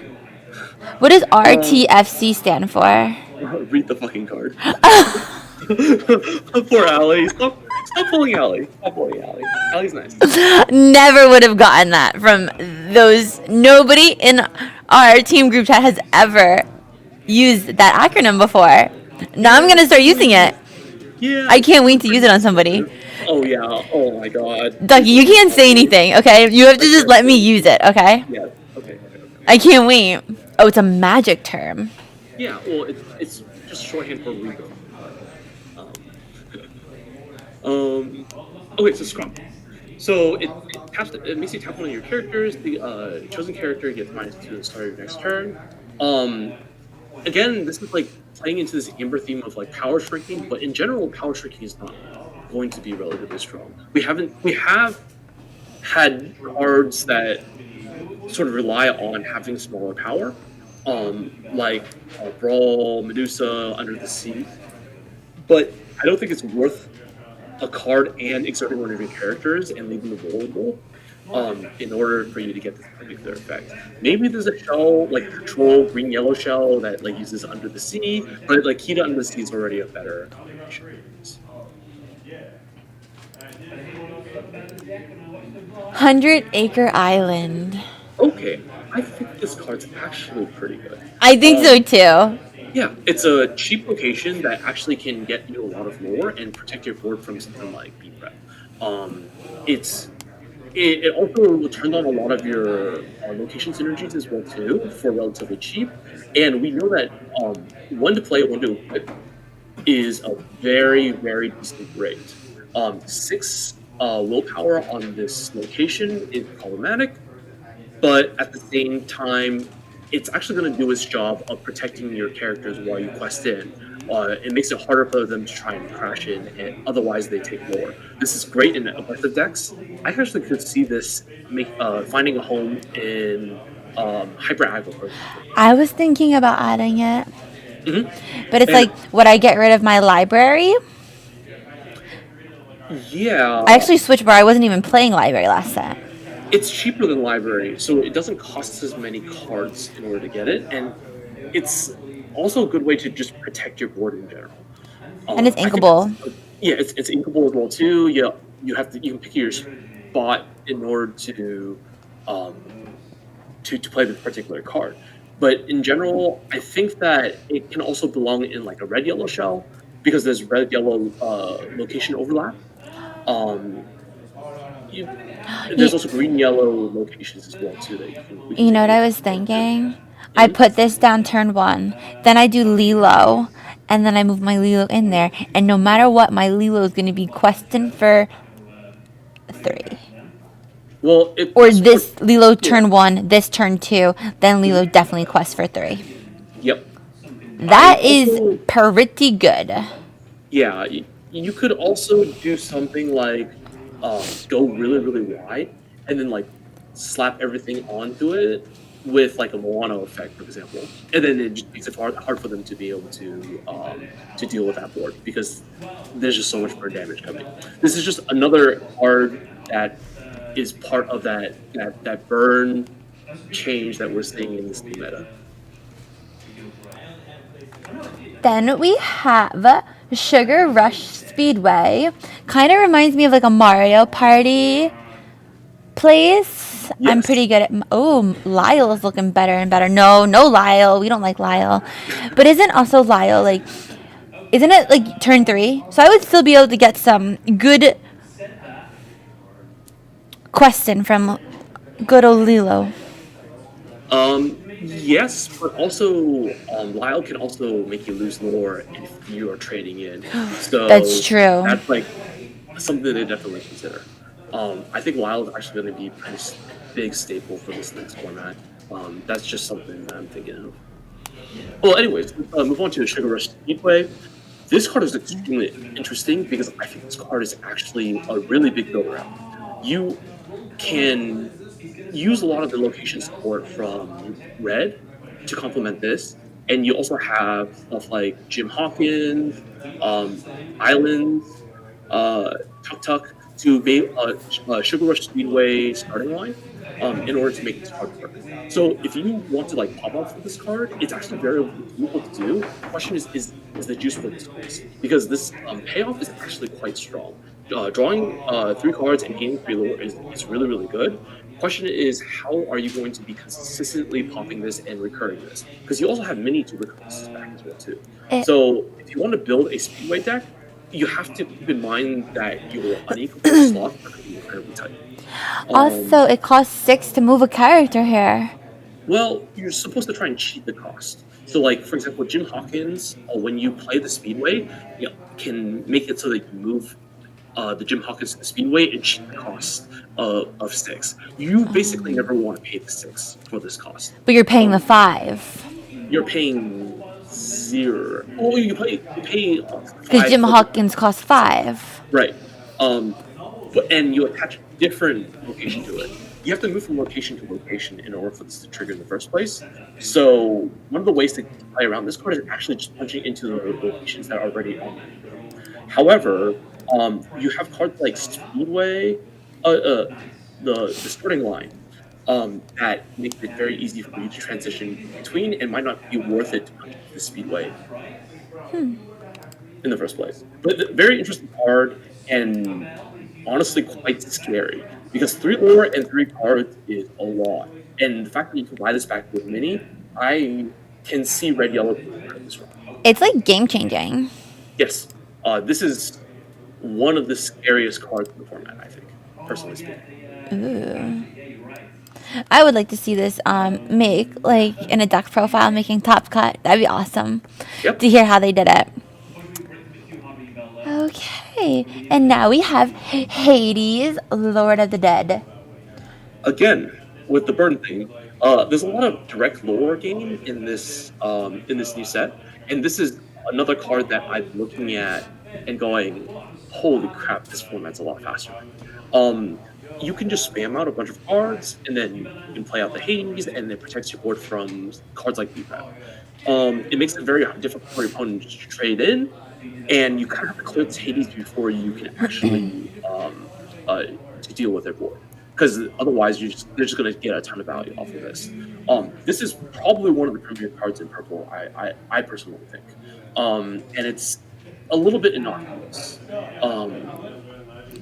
What does RTFC stand for? Read the fucking card. Poor Allie. Stop pulling Allie. Stop pulling Allie. Allie's nice. Never would have gotten that from those. Nobody in our team group chat has ever used that acronym before. Now I'm gonna start using it. Yeah. I can't wait to use it on somebody. Oh yeah. Oh my god. Ducky, you can't say anything, okay? You have to just let me use it, okay? Yeah. Okay. I can't wait. Oh, it's a magic term. Yeah. Well, it's just shorthand for Rico. Okay, so Scrump. So it makes you tap one of your characters. The chosen character gets -2 to the start of your next turn. Again, this is playing into this Amber theme of power shrinking, but in general, power shrinking is not going to be relatively strong. We have had cards that sort of rely on having smaller power, like Brawl, Medusa, Under the Sea. But I don't think it's worth a card and exerting one of your characters and leaving them vulnerable in order for you to get this particular effect. Maybe there's a shell like Control green-yellow shell that uses Under the Sea, but Key to Under the Sea is already a better combination. 100-Acre Island. Okay, I think this card's actually pretty good. I think so too. Yeah, it's a cheap location that actually can get you a lot of lore and protect your board from something like beat rep. It also turns on a lot of your location synergies as well too for relatively cheap. And we know that 1 to play, 1 to equip is a very, very decent rate. 6 willpower on this location is problematic, but at the same time, it's actually going to do its job of protecting your characters while you quest in. It makes it harder for them to try and crash in, and otherwise they take more. This is great in aggressive decks. I actually could see this finding a home in Hyper Aggro, for example. I was thinking about adding it. Mm-hmm. But it's would I get rid of my library? Yeah. I actually switched where I wasn't even playing library last set. It's cheaper than library, so it doesn't cost as many cards in order to get it, and it's also a good way to just protect your board in general. And it's inkable. Yeah, it's inkable as well too. Yeah, you can pick your spot in order to play this particular card. But in general, I think that it can also belong in a red-yellow shell because there's red-yellow location overlap. There's also green-yellow locations as well too that you can. You know what I was thinking? I put this down turn 1, then I do Lilo, and then I move my Lilo in there, and no matter what, my Lilo is going to be questing for 3. Well, this Lilo turn 1, this turn 2, then Lilo definitely quests for 3. Yep. That is pretty good. Yeah, you could also do something like go really, really wide, and then slap everything onto it with a Moana effect, for example, and then it just makes it hard for them to be able to deal with that board because there's just so much more damage coming. This is just another card that is part of that burn change that we're seeing in this new meta. Then we have Sugar Rush Speedway. Kind of reminds me of a Mario Party place, I'm Yes. pretty good at. Oh, Lyle is looking better and better. No, no, Lyle. We don't like Lyle. But isn't also Lyle like? Isn't it like turn 3? So I would still be able to get some good question from good old Lilo. Yes, but also Lyle can also make you lose lore if you are trading in. So That's true. that's like something they definitely consider. I think Lyle is actually going to be a pretty big staple for this next format. That's just something that I'm thinking of. Well, anyways, let's move on to Sugar Rush Speedway. This card is extremely interesting because I think this card is actually a really big build out. You can use a lot of the location support from Red to complement this, and you also have stuff like Jim Hawkins, Islands, Tuk Tuk to make Sugar Rush Speedway starting line in order to make this card work. So if you want to like pop off with this card, it's actually very doable to do. The question is the juice for this place because this payoff is actually quite strong. Drawing 3 cards and gaining 3 lore is really, really good. Question is, how are you going to be consistently popping this and recurring this? Because you also have mini to recur this back as well too. So if you want to build a Speedway deck, you have to keep in mind that your unequal slots are going to be incredibly tight. Also, it costs 6 to move a character here. Well, you're supposed to try and cheat the cost. So, like, for example, Jim Hawkins, when you play the Speedway, you can make it so that you move the Jim Hawkins to the Speedway and cheat the cost of 6. You basically never want to pay the 6 for this cost. But you're paying the 5. You're paying 0. Oh, you pay Because Jim Hawkins costs 5. Right. And you attach a different location to it. You have to move from location to location in order for this to trigger in the first place. So one of the ways to play around this card is actually just punching into the locations that are already on it. However, you have cards like Speedway, the starting line, that makes it very easy for you to transition between and might not be worth it to punch into the Speedway in the first place. But very interesting card and honestly quite scary because 3 lore and 3 cards is a lot. And the fact that you can buy this back with mini, I can see red yellow this one. It's like game changing. Yes, this is one of the scariest cards in the format, I think, personally speaking. Ooh. I would like to see this make like in a deck profile making top cut. That'd be awesome. Yep. To hear how they did it. Okay, and now we have Hades, Lord of the Dead. Again, with the burn thing, there's a lot of direct lore game in this new set, and this is another card that I'm looking at and going, holy crap, this format's a lot faster. You can just spam out a bunch of cards, and then you can play out the Hades, and it protects your board from cards like BPAP. It makes it very difficult for your opponent to trade in, and you kind of have to clear this Hades before you can actually to deal with their board. Because otherwise, they're just going to get a ton of value off of this. This is probably one of the premier cards in purple, I personally think. And it's a little bit innocuous.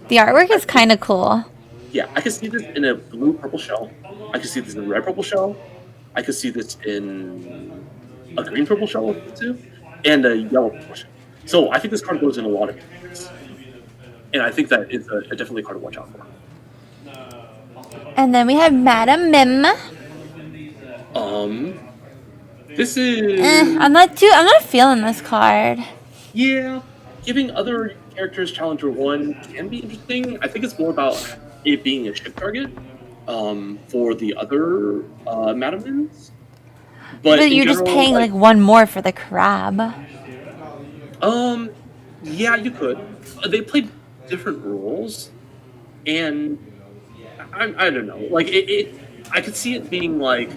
The artwork is kind of cool. Yeah, I could see this in a blue purple shell. I could see this in a red purple shell. I could see this in a green purple shell too, and a yellow purple shell. So I think this card goes in a lot of games, and I think that is a definitely a card to watch out for. And then we have Madam Mim. This is I'm not feeling this card. yeah. Giving other characters Challenger 1 can be interesting. I think it's more about it being a ship target for the other Madamins. But you're just paying like 1 more for the crab. Yeah, you could. They played different roles, and I don't know. Like I could see it being like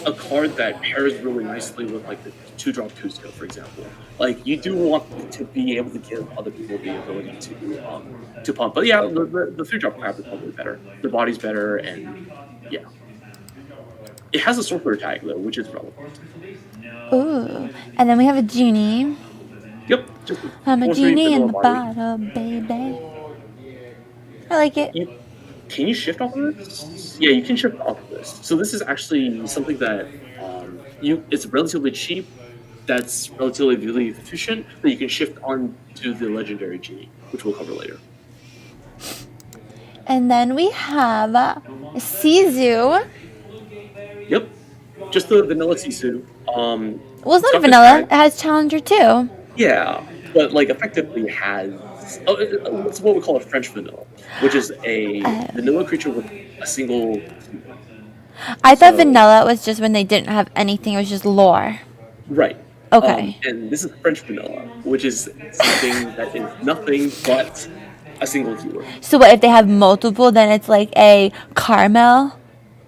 a card that pairs really nicely with like the 2-drop Cusco, for example. Like you do want to be able to give other people the ability to pump. But yeah, the 3-drop crab is probably better. The body's better, and yeah, it has a sorcerer tag though, which is relevant. Ooh, and then we have a genie. Yep, just I'm a sorcery genie in the body. bottle, baby. I like it. Can you shift off of this? Yeah, you can shift off of this. So this is actually something that it's relatively cheap. That's relatively efficient that you can shift on to the legendary genie, which we'll cover later. And then we have Sisu. Yep, just the vanilla Sisu. Well, it's not got vanilla. the It has Challenger too. Yeah, but like effectively has it's what we call a French vanilla, which is a vanilla creature with a single. I thought So- vanilla was just when they didn't have anything. It was just lore. Right. Okay. And this is French vanilla, which is something that is nothing but a single keyword. So what if they have multiple? Then it's like a caramel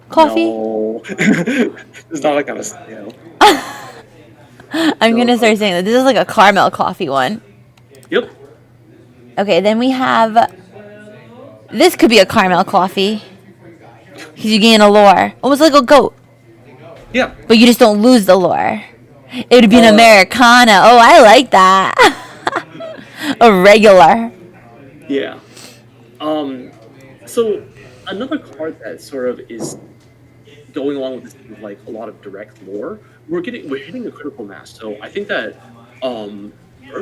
coffee. No, it's not that kind of scale. I'm gonna start saying that this is like a caramel coffee one. Yep. Okay, then we have. This could be a caramel coffee. Because you gain a lore, almost like a goat, Yeah. but you just don't lose the lore. It would be an Americana. Oh, I like that. A regular. Yeah. So another card that sort of is going along with this, like a lot of direct lore, we're hitting a critical mass. So I think that burn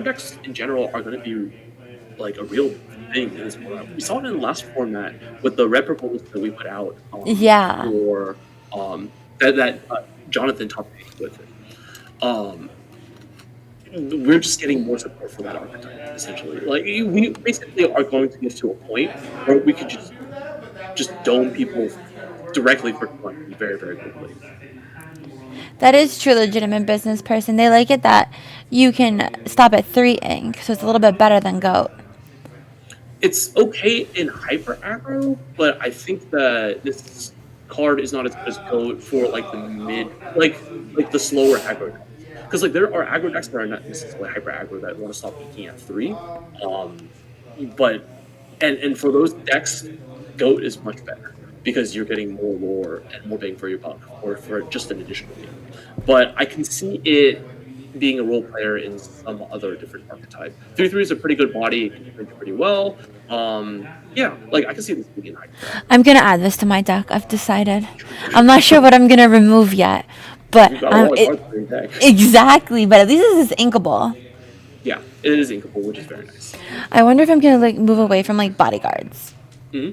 decks in general are going to be like a real thing in this format. We saw it in the last format with the red purple list that we put out. Yeah. For that Jonathan top with it. We're just getting more support for that archetype, essentially. Like we basically are going to get to a point where we could just dome people directly for money very, very quickly. That is true, legitimate business person. They like it that you can stop at 3 ink, so it's a little bit better than goat. It's okay in hyper aggro, but I think that this card is not as good as goat for like the mid, like the slower aggro decks. Because like there are aggro decks that are not necessarily hyper aggro that want to stop peaking at 3, but and for those decks, goat is much better because you're getting more lore and more bang for your buck, or for just an additional game. But I can see it being a role player in some other different archetype. 3/3 is a pretty good body, it can do pretty well. Yeah, like I can see this being high. I'm gonna add this to my deck. I've decided. I'm not sure what I'm gonna remove yet, but You've got a lot of cards in your deck. exactly. But at least this is inkable. Yeah, it is inkable, which is very nice. I wonder if I'm gonna like move away from like bodyguards. Hmm.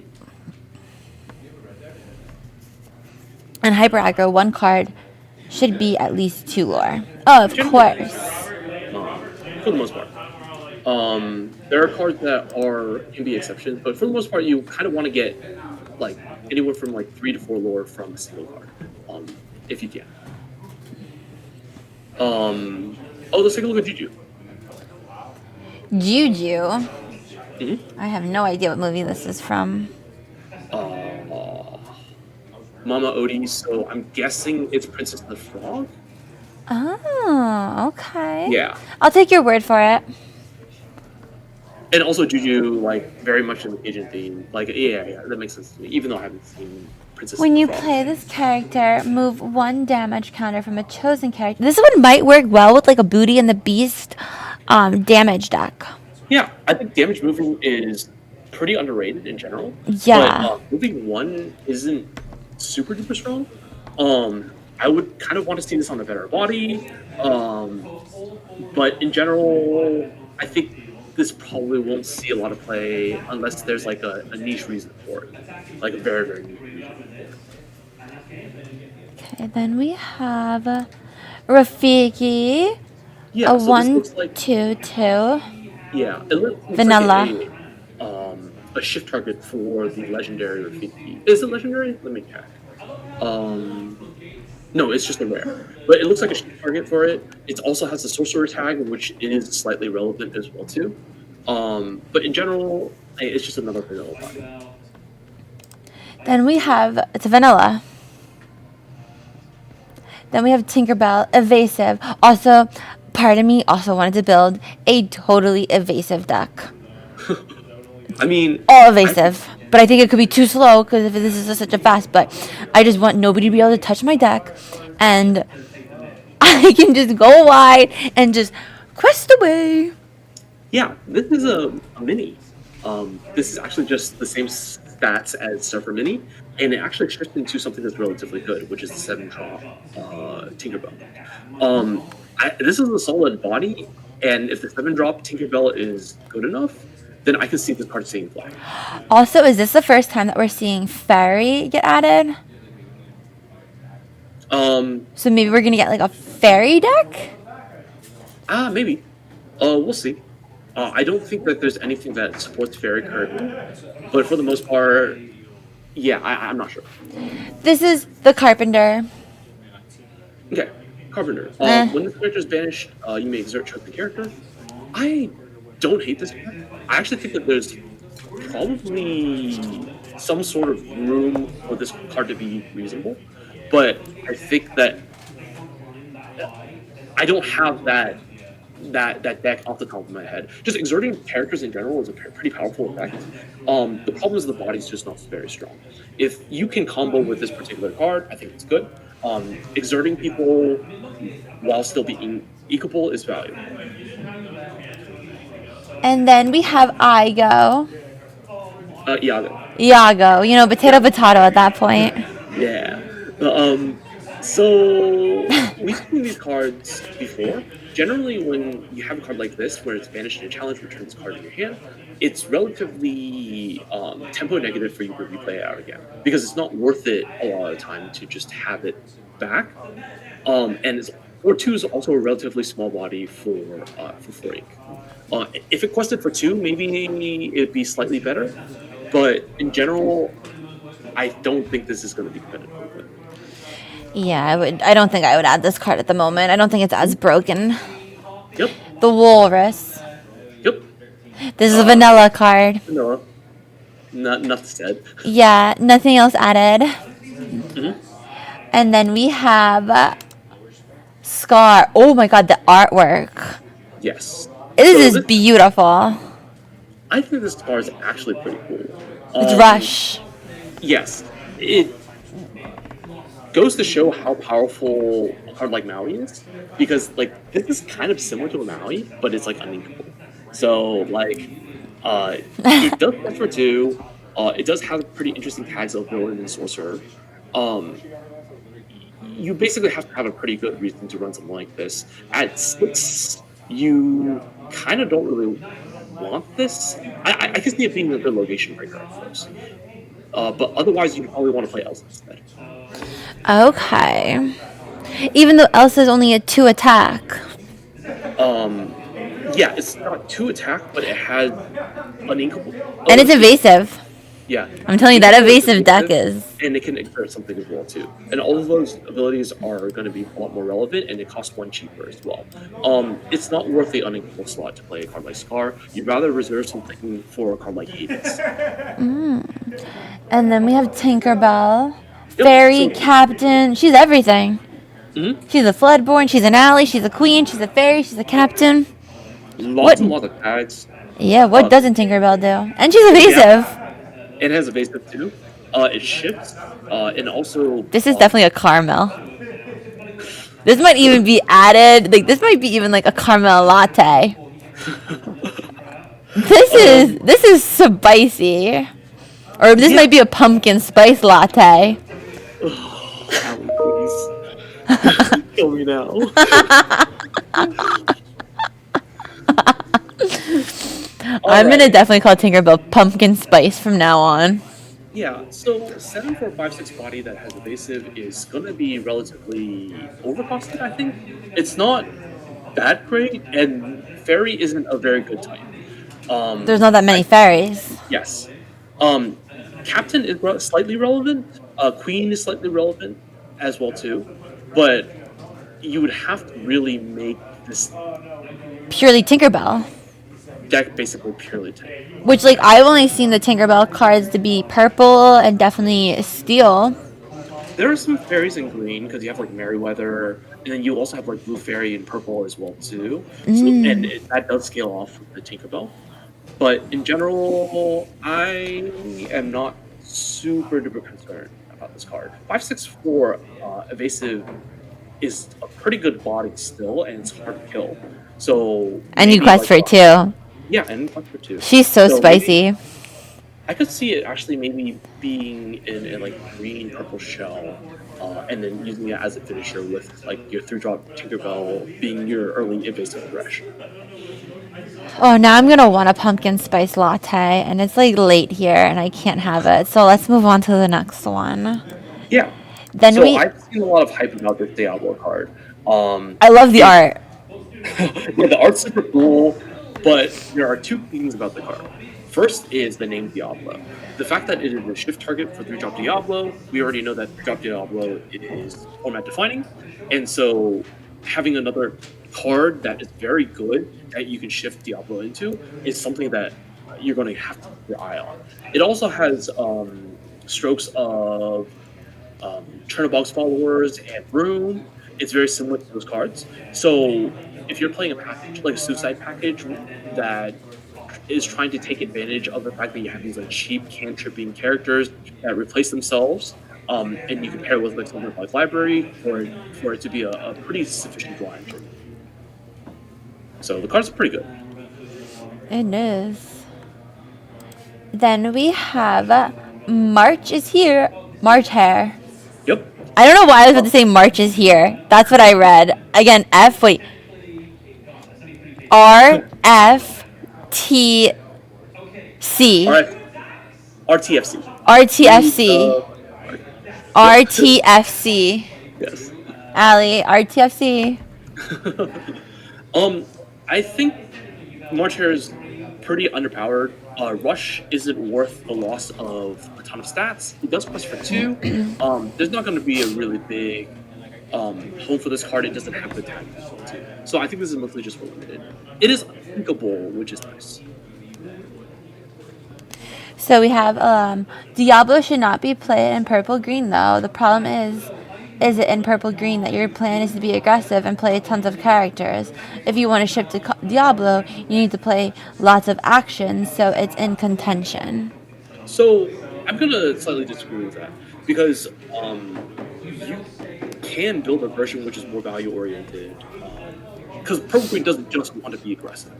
And hyper aggro, one card should be at least 2 lore. Oh, of course. For the most part. There are cards that can be exceptions, but for the most part, you kind of want to get like anywhere from like 3 to 4 lore from a single card, if you can. Let's take a look at Juju. Juju. Mhm. I have no idea what movie this is from. Mama Odie, so I'm guessing it's Princess and the Frog? Oh, okay. Yeah. I'll take your word for it. And also Juju, like, very much in the Asian theme. Like, yeah, that makes sense to me, even though I haven't seen Princess When and you the Frog. play this character, move 1 damage counter from a chosen character. This one might work well with like a Booty and the Beast damage deck. Yeah, I think damage moving is pretty underrated in general. Yeah. But moving 1 isn't super duper strong. I would kind of want to see this on a better body. But in general, I think this probably won't see a lot of play unless there's like a niche reason for it. Like a very, very niche reason for it. Okay, then we have Rafiki, Yeah, a so this 1 looks like 2/2. yeah, it looks Vanilla. like a shift target for the legendary Rafiki. Is it legendary? Let me check. No, it's just a rare. But it looks like a shift target for it. It also has the sorcerer tag, which is slightly relevant as well too. But in general, it's just another vanilla body. Then we have, it's vanilla. Then we have Tinkerbell, evasive. Also, part of me also wanted to build a totally evasive deck. I mean, All evasive. But I think it could be too slow because if this is such a fast. But I just want nobody to be able to touch my deck. And I can just go wide and just quest away. yeah, this is a mini. This is actually just the same stats as Surfer Mini, and it actually shifts into something that's relatively good, which is the 7-drop Tinkerbell. This is a solid body, and if the 7-drop Tinkerbell is good enough, then I can see this card seeing fly. Also, is this the first time that we're seeing Fairy get added? So maybe we're gonna get like a Fairy deck? Maybe. We'll see. I don't think that there's anything that supports Fairy currently, but for the most part, yeah, I'm not sure. This is the Carpenter. Okay, Carpenter. When this character is banished, you may exert chosen character. I don't hate this card. I actually think that there's probably some sort of room for this card to be reasonable, but I think that I don't have that deck off the top of my head. Just exerting characters in general is a pretty powerful effect. The problem is the body's just not very strong. If you can combo with this particular card, I think it's good. Exerting people while still being equable is valuable. And then we have Igo. Iago. Potato at that point. Yeah. So we've seen these cards before. Generally, when you have a card like this, where it's banished in a challenge, return this card in your hand, it's relatively tempo negative for you to replay it out again, because it's not worth it a lot of the time to just have it back. And 4/2 is also a relatively small body for 4 ink. If it quested for 2, maybe it'd be slightly better, but in general, I don't think this is going to be competitive. Yeah, I don't think I would add this card at the moment. I don't think it's as broken. Yep. The Walrus. Yep. This is a vanilla card. Vanilla. Nothing said. Yeah, nothing else added. Mm-hmm. And then we have Scar. Oh my god, the artwork. Yes. This is beautiful. I think this card is actually pretty cool. It's Rush. Yes. It goes to show how powerful a card like Maui is, because this is kind of similar to a Maui, but it's uninkable. So it does play for 2. It does have pretty interesting tags of villain and sorcerer. You basically have to have a pretty good reason to run something like this. At 6, you kind of don't really want this. I can see it being a good location breaker at first. But otherwise, you probably want to play Elsa instead. Okay. Even though Elsa's only a 2 attack. Yeah, it's not 2 attack, but it has uninkable. And it's evasive. Yeah. I'm telling you, that evasive deck is. And it can exert something as well, too. And all of those abilities are going to be a lot more relevant, and it costs 1 cheaper as well. It's not worth the uninkable slot to play a card like Scar. You'd rather reserve something for a card like Hades. And then we have Tinkerbell. Yep, Fairy, Captain. She's everything. Mm-hmm. She's a Floodborn, she's an ally, she's a queen, she's a fairy, she's a captain. Lots and lots of tags. Yeah, what doesn't Tinkerbell do? And she's evasive. Yeah. It has evasive too. It shifts. And also... This is definitely a caramel. This might even be added. This might be even a caramel latte. This is spicy. Or this might be a pumpkin spice latte. Allie, please. Kill me now. I'm gonna definitely call Tinkerbell pumpkin spice from now on. Yeah, so 7/4/5/6 body that has evasive is gonna be relatively overcosted, I think. It's not that great, and fairy isn't a very good type. There's not that many fairies. Yes. Captain is slightly relevant. Queen is slightly relevant as well too, but you would have to really make this Purely Tinkerbell. deck basically purely tank. Which, I've only seen the Tinkerbell cards to be purple and definitely steel. There are some fairies in green because you have Merryweather, and then you also have blue fairy in purple as well too. So, and that does scale off with the Tinkerbell. But in general, I am not super duper concerned about this card. 5/6/4 evasive is a pretty good body still, and it's hard to kill. So And you quest for 2. Yeah, and quest for 2. She's so spicy. I could see it actually maybe being in a like green purple shell, and then using it as a finisher with like your 3-drop Tinkerbell being your early invasive aggression. Oh, now I'm gonna want a pumpkin spice latte, and it's like late here, and I can't have it. So let's move on to the next one. Yeah. Then So we. I've seen a lot of hype about this Diablo card. I love the It, art. yeah, the art's super cool, but there are two things about the card. First is the name Diablo. The fact that it is a shift target for 3-drop Diablo, we already know that 3-drop Diablo is format defining, and so having another card that is very good that you can shift Diablo into is something that you're going to have to keep your eye on. It also has strokes of Chernobog's followers and Rune. It's very similar to those cards. So if you're playing a package like a suicide package that is trying to take advantage of the fact that you have these like cheap cantripping characters that replace themselves, and you can pair with like something like library for it to be a pretty sufficient draw engine. So the cards are pretty good. It is. Then we have March is here. March hair. Yep. I don't know why I was about to say March is here. That's what I read. Again, RFTC. All right. RTFC. RTFC. RTFC. Yes. Allie, RTFC. I think March Hare is pretty underpowered. Rush isn't worth the loss of a ton of stats. It does plus for 2. There's not going to be a really big home for this card. It doesn't have the tag too. So I think this is mostly just for limited. It is unthinkable, which is nice. So we have Diablo should not be played in purple green though. The problem is it in purple green that your plan is to be aggressive and play tons of characters. If you want to shift to Diablo, you need to play lots of actions, so it's in contention. So I'm gonna slightly disagree with that because you can build a version which is more value oriented. Because purple green doesn't just want to be aggressive.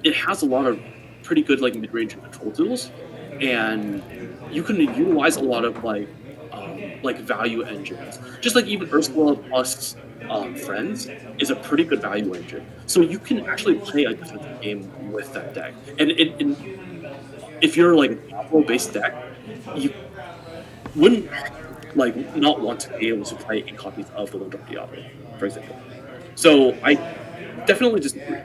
It has a lot of pretty good like mid range and control tools, and you can utilize a lot of like value engines. Just like even Ursula plus Friends is a pretty good value engine. So you can actually play a defensive game with that deck. And if you're like a Diablo based deck, you wouldn't like not want to be able to play 8 copies of the 1-drop Diablo, for example. So I definitely disagree.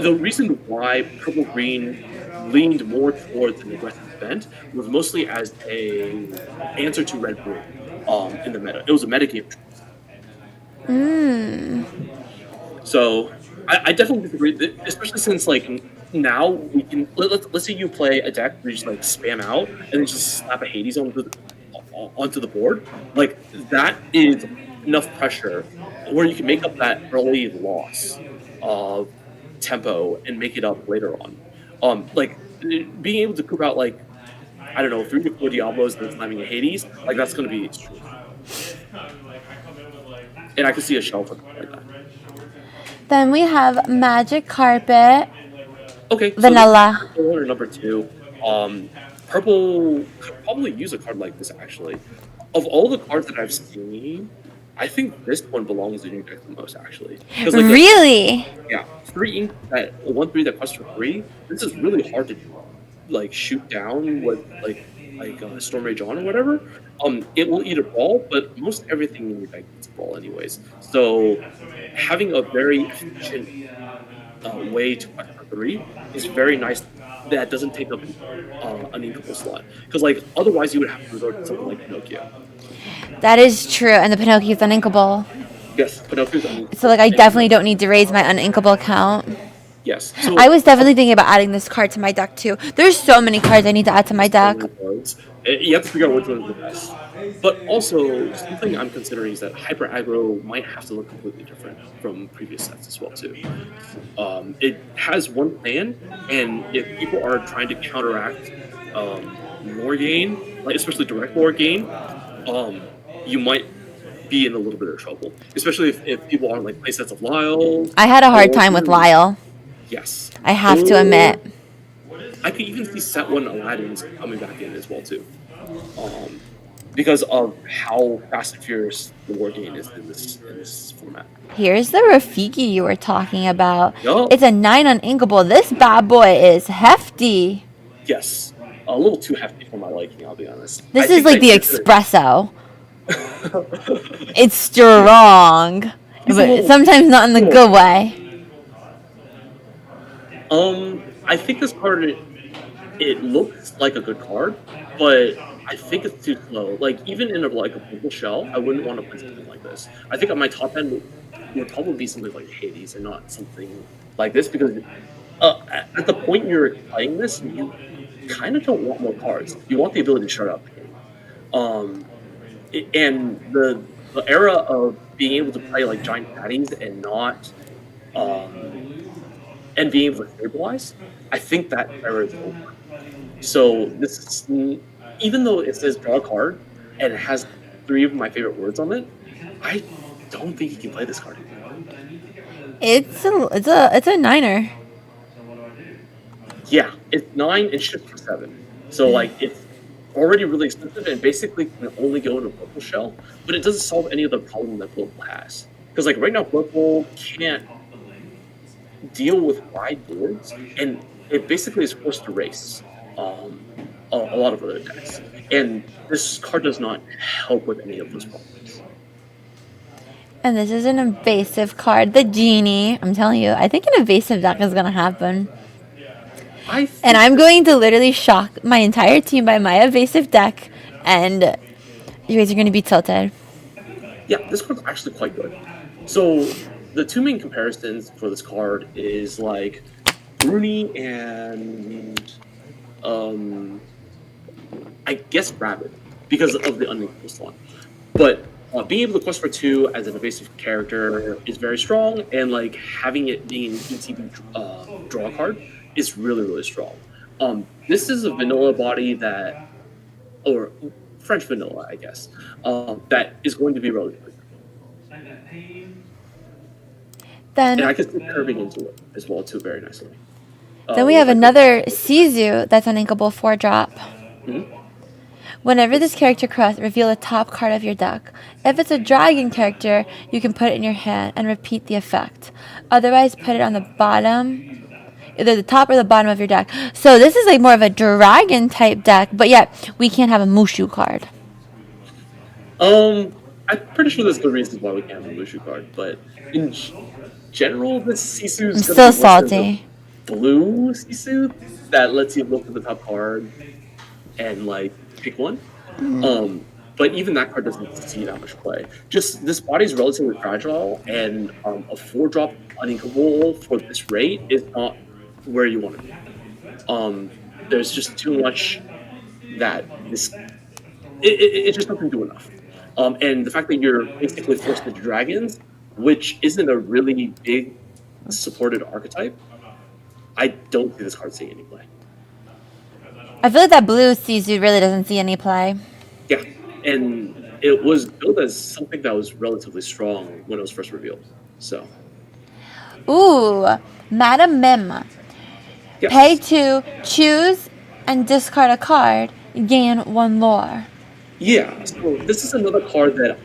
The reason why purple green leaned more towards an aggressive bent was mostly as a answer to red blue in the meta. It was a meta game choice. So I definitely disagree, especially since like now we can let's say you play a deck where you just like spam out and then just slap a Hades onto the board. Like that is enough pressure where you can make up that early loss of tempo and make it up later on. Like being able to coop out like I don't know 3 to 4 Diablos and then slamming a Hades, like that's going to be extreme. And I could see a shelf like that. Then we have Magic Carpet. Okay. Vanilla. So order number 2. Purple could probably use a card like this actually. Of all the cards that I've seen, I think this one belongs in your deck the most actually. Like, Really? Yeah, 3 ink that 1/3 that costs for 3. This is really hard to like shoot down with like Storm Rage on or whatever. It will eat a ball, but most everything in your deck eats a ball anyways. So having a very efficient way to quest for 3 is very nice. That doesn't take up an inkable slot because like otherwise you would have to resort to something like Pinocchio. That is true, and the Pinocchio is uninkable. Yes, Pinocchio's uninkable. So like I definitely don't need to raise my uninkable count. Yes. So, I was definitely thinking about adding this card to my deck too. There's so many cards I need to add to my deck. You have to figure out which one is the best. But also, something I'm considering is that hyper aggro might have to look completely different from previous sets as well too. It has one plan, and if people are trying to counteract lore gain, like especially direct lore gain, you might be in a little bit of trouble. Especially if people aren't like playsets of Lyle. I had a hard time with Lyle. Yes. I have to admit. I could even see set one Aladdin's coming back in as well too, because of how fast and furious the war game is in this format. Here's the Rafiki you were talking about. Yup. It's a 9 uninkable. This bad boy is hefty. Yes, a little too hefty for my liking. I'll be honest. This I is think like that the you could- espresso. It's strong, He's a but little- sometimes not in the good way. I think this card it looks like a good card, but I think it's too slow. Like even in a purple shell, I wouldn't want to play something like this. I think on my top end would probably be something like Hades and not something like this because at the point you're playing this, you kind of don't want more cards. You want the ability to shut up the game. And the era of being able to play like giant patties and not and being able to stabilize, I think that era is over. So this is, even though it says draw a card and it has 3 of my favorite words on it, I don't think you can play this card anymore. It's a niner. Yeah, it's 9 and shipped for 7. So like it's already really expensive and basically can only go in a purple shell, but it doesn't solve any of the problem that purple has. Because like right now purple can't deal with wide boards and it basically is forced to race a lot of other decks. And this card does not help with any of those problems. And this is an invasive card, the Genie. I'm telling you, I think an invasive deck is going to happen. And I'm going to literally shock my entire team by my evasive deck, and you guys are going to be tilted. Yeah, this card's actually quite good. So the 2 main comparisons for this card is like Bruni and I guess Rabbit because of the unequal slot. But being able to quest for 2 as an evasive character is very strong, and like having it being an ETB draw card is really, really strong. This is a vanilla body that, or French vanilla, I guess, that is going to be relatively good. Then, And I can see curving into it as well, too, very nicely. then we have another Sizu that's an inkable 4-drop. Mhm. Whenever this character crosses, reveal the top card of your deck. If it's a dragon character, you can put it in your hand and repeat the effect. Otherwise, put it on the bottom, either the top or the bottom of your deck. So this is like more of a dragon type deck, but yet we can't have a Mushu card. I'm pretty sure there's good reasons why we can't have a Mushu card, but in general, this Sisu I'm is still worse than the salty. blue Sisu that lets you look at the top card and like pick one. But even that card doesn't see that much play. Just this body is relatively fragile, and a 4-drop uninkable for this rate is not where you want to be. There's just too much that this it just doesn't do enough. And the fact that you're basically forced into dragons, which isn't a really big supported archetype, I don't see this card seeing any play. I feel like that blue Sisu really doesn't see any play. Yeah, and it was billed as something that was relatively strong when it was first revealed. So, Ooh, Madam Mim. yes. Pay 2, choose, and discard a card. Gain 1 lore. Yeah, so this is another card that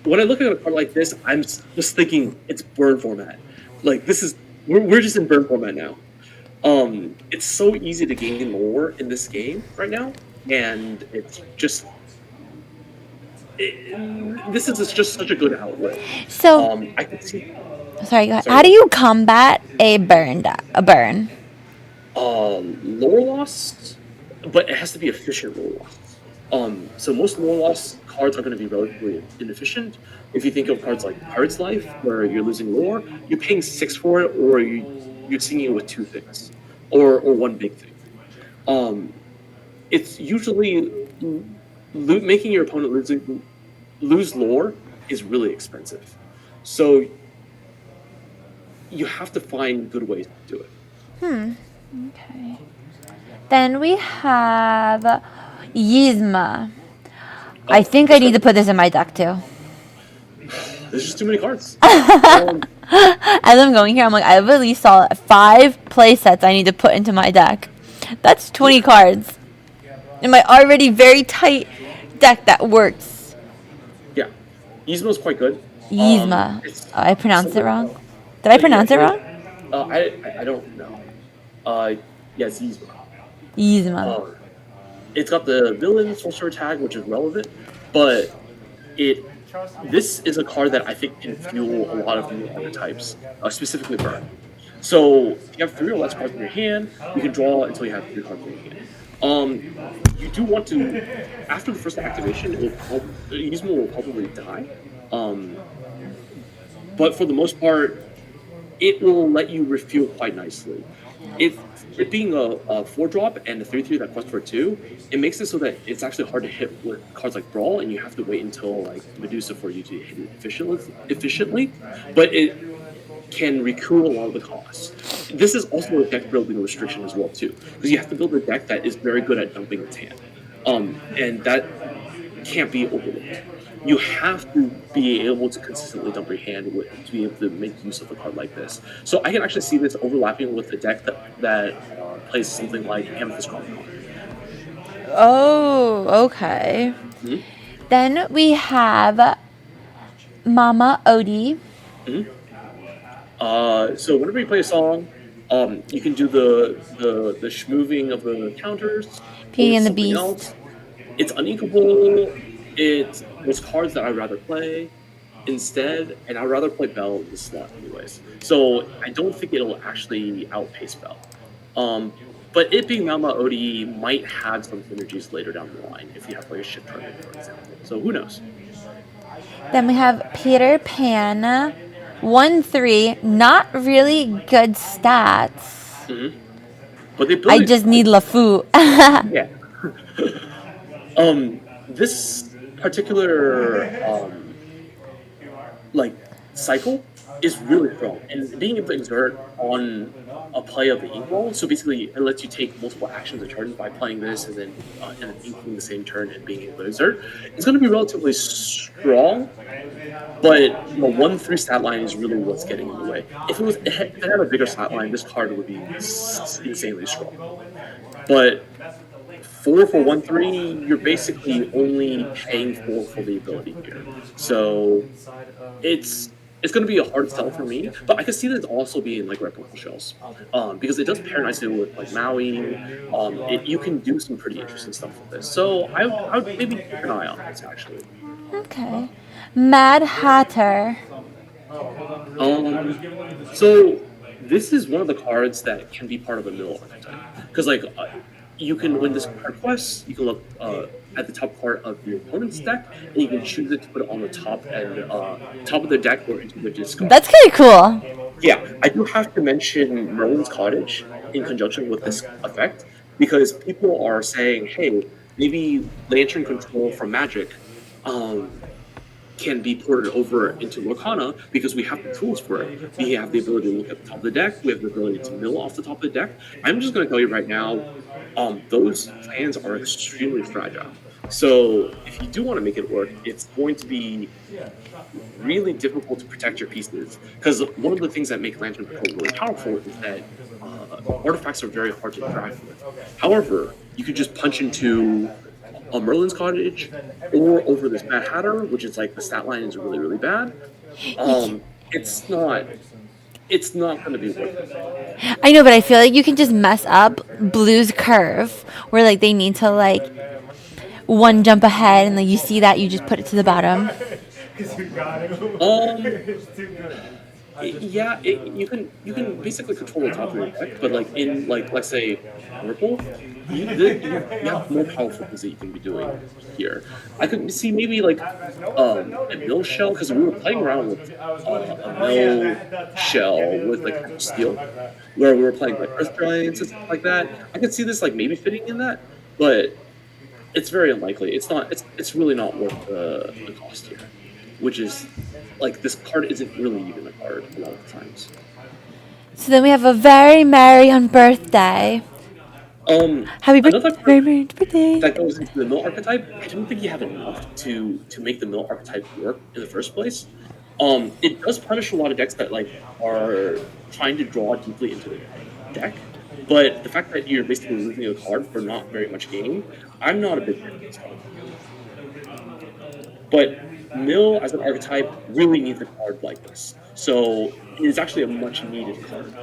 when I look at a card like this, I'm just thinking it's burn format. Like we're just in burn format now. It's so easy to gain lore in this game right now, and it's just this is just such a good outlet. So, I can see sorry, go ahead. sorry. How do you combat a burn? Lore loss, but it has to be efficient lore loss. So most lore loss cards are going to be relatively inefficient. If you think of cards like Pirate's Life, where you're losing lore, you're paying 6 for it, or you're seeing it with 2 things, or 1 big thing. It's usually making your opponent lose lore is really expensive. So you have to find good ways to do it. Okay. Then we have Yzma. I think I need to put this in my deck too. There's just too many cards. As I'm going here, I'm like, I literally saw 5 play sets I need to put into my deck. That's 20 cards in my already very tight deck that works. Yeah, Yzma's quite good. Yzma. It's Oh, I pronounced it something. wrong. Did I Yeah, pronounce it wrong? I don't know. Yes, Yzma. Yzma. Um, it's got the villain sorcerer tag, which is relevant, but it this is a card that I think can fuel a lot of new archetypes, specifically burn. So if you have 3 or less cards in your hand, you can draw until you have 3 cards in your hand. You do want to, after the first activation, Yzma will probably die. But for the most part, it will let you refuel quite nicely. If it being a 4-drop and a 3/3 that quests for 2, it makes it so that it's actually hard to hit with cards like Brawl, and you have to wait until like Medusa for you to hit it efficiently. But it can recoup a lot of the costs. This is also a deck building restriction as well too, because you have to build a deck that is very good at dumping its hand, and that can't be overlooked. You have to be able to consistently dump your hand to be able to make use of a card like this. So I can actually see this overlapping with a deck that plays something like Amethyst Chronicon. Oh, okay. Mhm. Then we have Mama Odie. So whenever you play a song, you can do the schmoving of the counters Beauty or and the something Beast. else. It's unequal. There's cards that I'd rather play instead, and I'd rather play Bell in this slot anyways. So I don't think it'll actually outpace Bell. But it being Mama Odie might have some synergies later down the line if you have like a ship tournament, for example. So who knows? Then we have Peter Pan. 1/3. Not really good stats. But the I ability, just need LeFou. yeah. This particular like cycle is really strong, and being able to exert on a play of the ink wall. So basically, it lets you take multiple actions a turn by playing this, and then inking the same turn and being able to exert. It's going to be relatively strong, but the 1/3 stat line is really what's getting in the way. If it had a bigger stat line, this card would be insanely strong. But 4 for 1/3, you're basically only paying 4 for the ability here. So it's going to be a hard sell for me, but I can see this also being like replicable shells, because it does pair nicely with like Maui. You can do some pretty interesting stuff with this. So I would maybe keep an eye on this actually. Okay. Mad Hatter. So this is one of the cards that can be part of a mill archetype, because like you can, when this card quests, you can look at the top part of your opponent's deck, and you can choose it to put it on the top of the deck or into the discard. That's kind of cool. Yeah, I do have to mention Merlin's Cottage in conjunction with this effect, because people are saying, hey, maybe Lantern Control from Magic can be ported over into Lorcana, because we have the tools for it. We have the ability to look at the top of the deck. We have the ability to mill off the top of the deck. I'm just going to tell you right now, those plans are extremely fragile. So if you do want to make it work, it's going to be really difficult to protect your pieces. Because one of the things that make Lantern Control really powerful is that artifacts are very hard to interact with. However, you could just punch into a Merlin's Cottage or over this Mad Hatter, which is like the stat line is really, really bad. It's not going to be worth it. I know, but I feel like you can just mess up Blue's curve, where like they need to like one jump ahead, and like you see that, you just put it to the bottom. Yeah, you can basically control the top of your deck, but like in like let's say Purple, you have more powerful things that you can be doing here. I could see maybe like a mill shell, because we were playing around with a mill shell with like steel, where we were playing like Earth Giants and stuff like that. I could see this like maybe fitting in that, but it's very unlikely. It's really not worth the cost here, which is like this card isn't really even a card a lot of the times. So then we have a very merry on birthday. Happy Another birthday! card that goes into the mill archetype, I don't think you have enough to make the mill archetype work in the first place. It does punish a lot of decks that like are trying to draw deeply into the deck, but the fact that you're basically losing a card for not very much gain, I'm not a big fan of this card. But Mill as an archetype really needs a card like this, so it is actually a much needed card.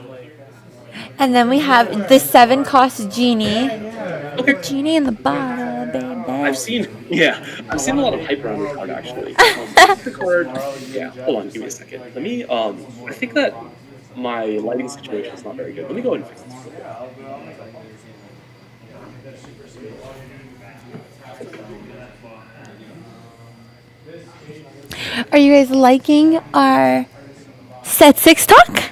And then we have the 7-cost genie. Okay. The genie in the bottle, baby. I've seen a lot of hype around this card actually. The card, yeah. Hold on, give me a second. Let me. I think that my lighting situation is not very good. Let me go ahead and fix this. Are you guys liking our set 6 talk?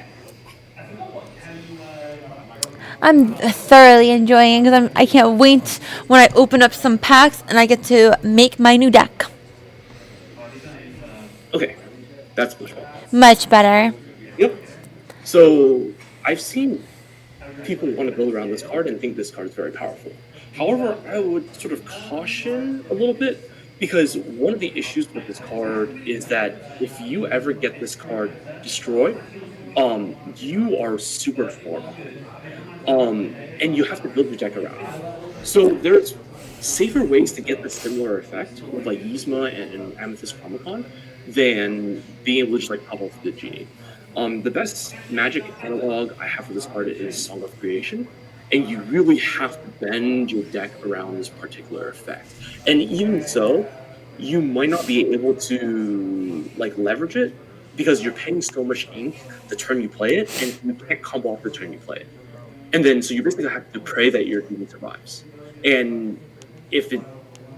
I'm thoroughly enjoying it because I can't wait when I open up some packs and I get to make my new deck. Okay, that's much better. Much better. Yep. So I've seen people want to build around this card and think this card is very powerful. However, I would sort of caution a little bit because one of the issues with this card is that if you ever get this card destroyed, you are super formed. And you have to build your deck around it. So there's safer ways to get the similar effect with like Yzma and Amethyst Chronicon than being able to just like pop off the genie. The best magic analog I have for this card is Song of Creation, and you really have to bend your deck around this particular effect. And even so, you might not be able to like leverage it because you're paying so much ink the turn you play it, and you can't combo off the turn you play it. And then, so you basically have to pray that your genie survives. And if it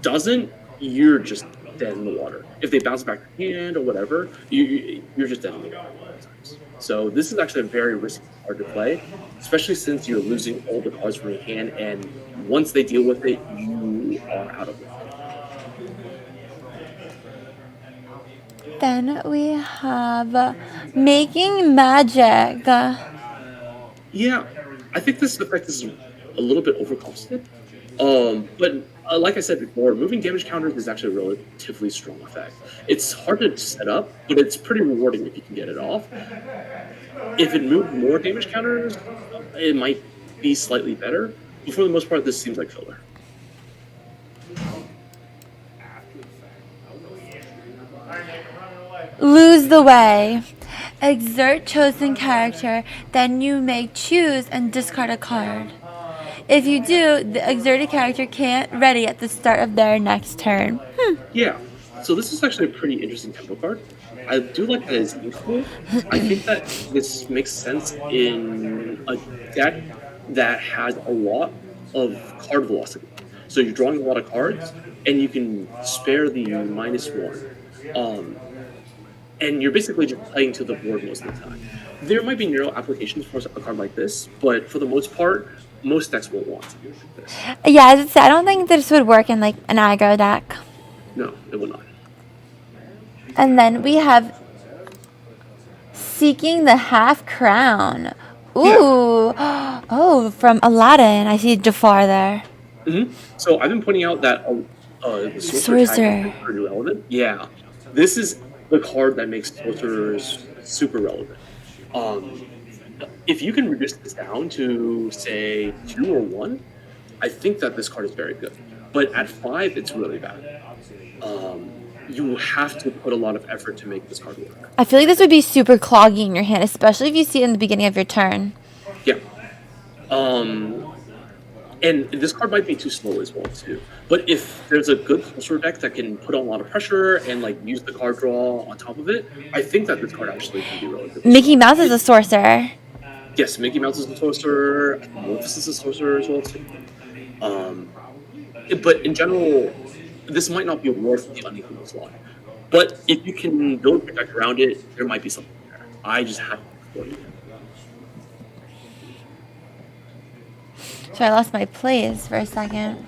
doesn't, you're just dead in the water. If they bounce back your hand or whatever, you're just dead in the water a lot of times. So this is actually a very risky card to play, especially since you're losing all the cards from your hand, and once they deal with it, you are out of it. Then we have Making Magic. Yeah, I think this effect is a little bit overcosted. But like I said before, moving damage counters is actually a relatively strong effect. It's hard to set up, but it's pretty rewarding if you can get it off. If it moved more damage counters, it might be slightly better. But for the most part, this seems like filler. Lose the Way. Exert chosen character, then you may choose and discard a card. If you do, the exerted character can't ready at the start of their next turn. Yeah, so this is actually a pretty interesting tempo card. I do like that it's useful. I think that this makes sense in a deck that has a lot of card velocity. So you're drawing a lot of cards, and you can spare the -1. And you're basically just playing to the board most of the time. There might be narrow applications for a card like this, but for the most part, most decks won't want to do like this. Yeah, as I said, I don't think this would work in like an aggro deck. No, it will not. And then we have Seeking the Half Crown. Ooh. Yeah. Oh, from Aladdin. I see Jafar there. Mm-hmm. So I've been pointing out that the sorcerer tag is pretty relevant. Yeah. This is the card that makes sorcerers super relevant. If you can reduce this down to, say, 2 or 1, I think that this card is very good. But at 5, it's really bad. You have to put a lot of effort to make this card work. I feel like this would be super cloggy in your hand, especially if you see it in the beginning of your turn. Yeah. And this card might be too slow as well, too. But if there's a good sorcerer deck that can put on a lot of pressure and like use the card draw on top of it, I think that this card actually can be really good. Mickey Mouse is a sorcerer. Yes, Mickey Mouse is a sorcerer. Morpheus is a sorcerer as well, too. But in general, this might not be worth the unequal slot. But if you can build your deck around it, there might be something there. I just have to for you. So I lost my place for a second.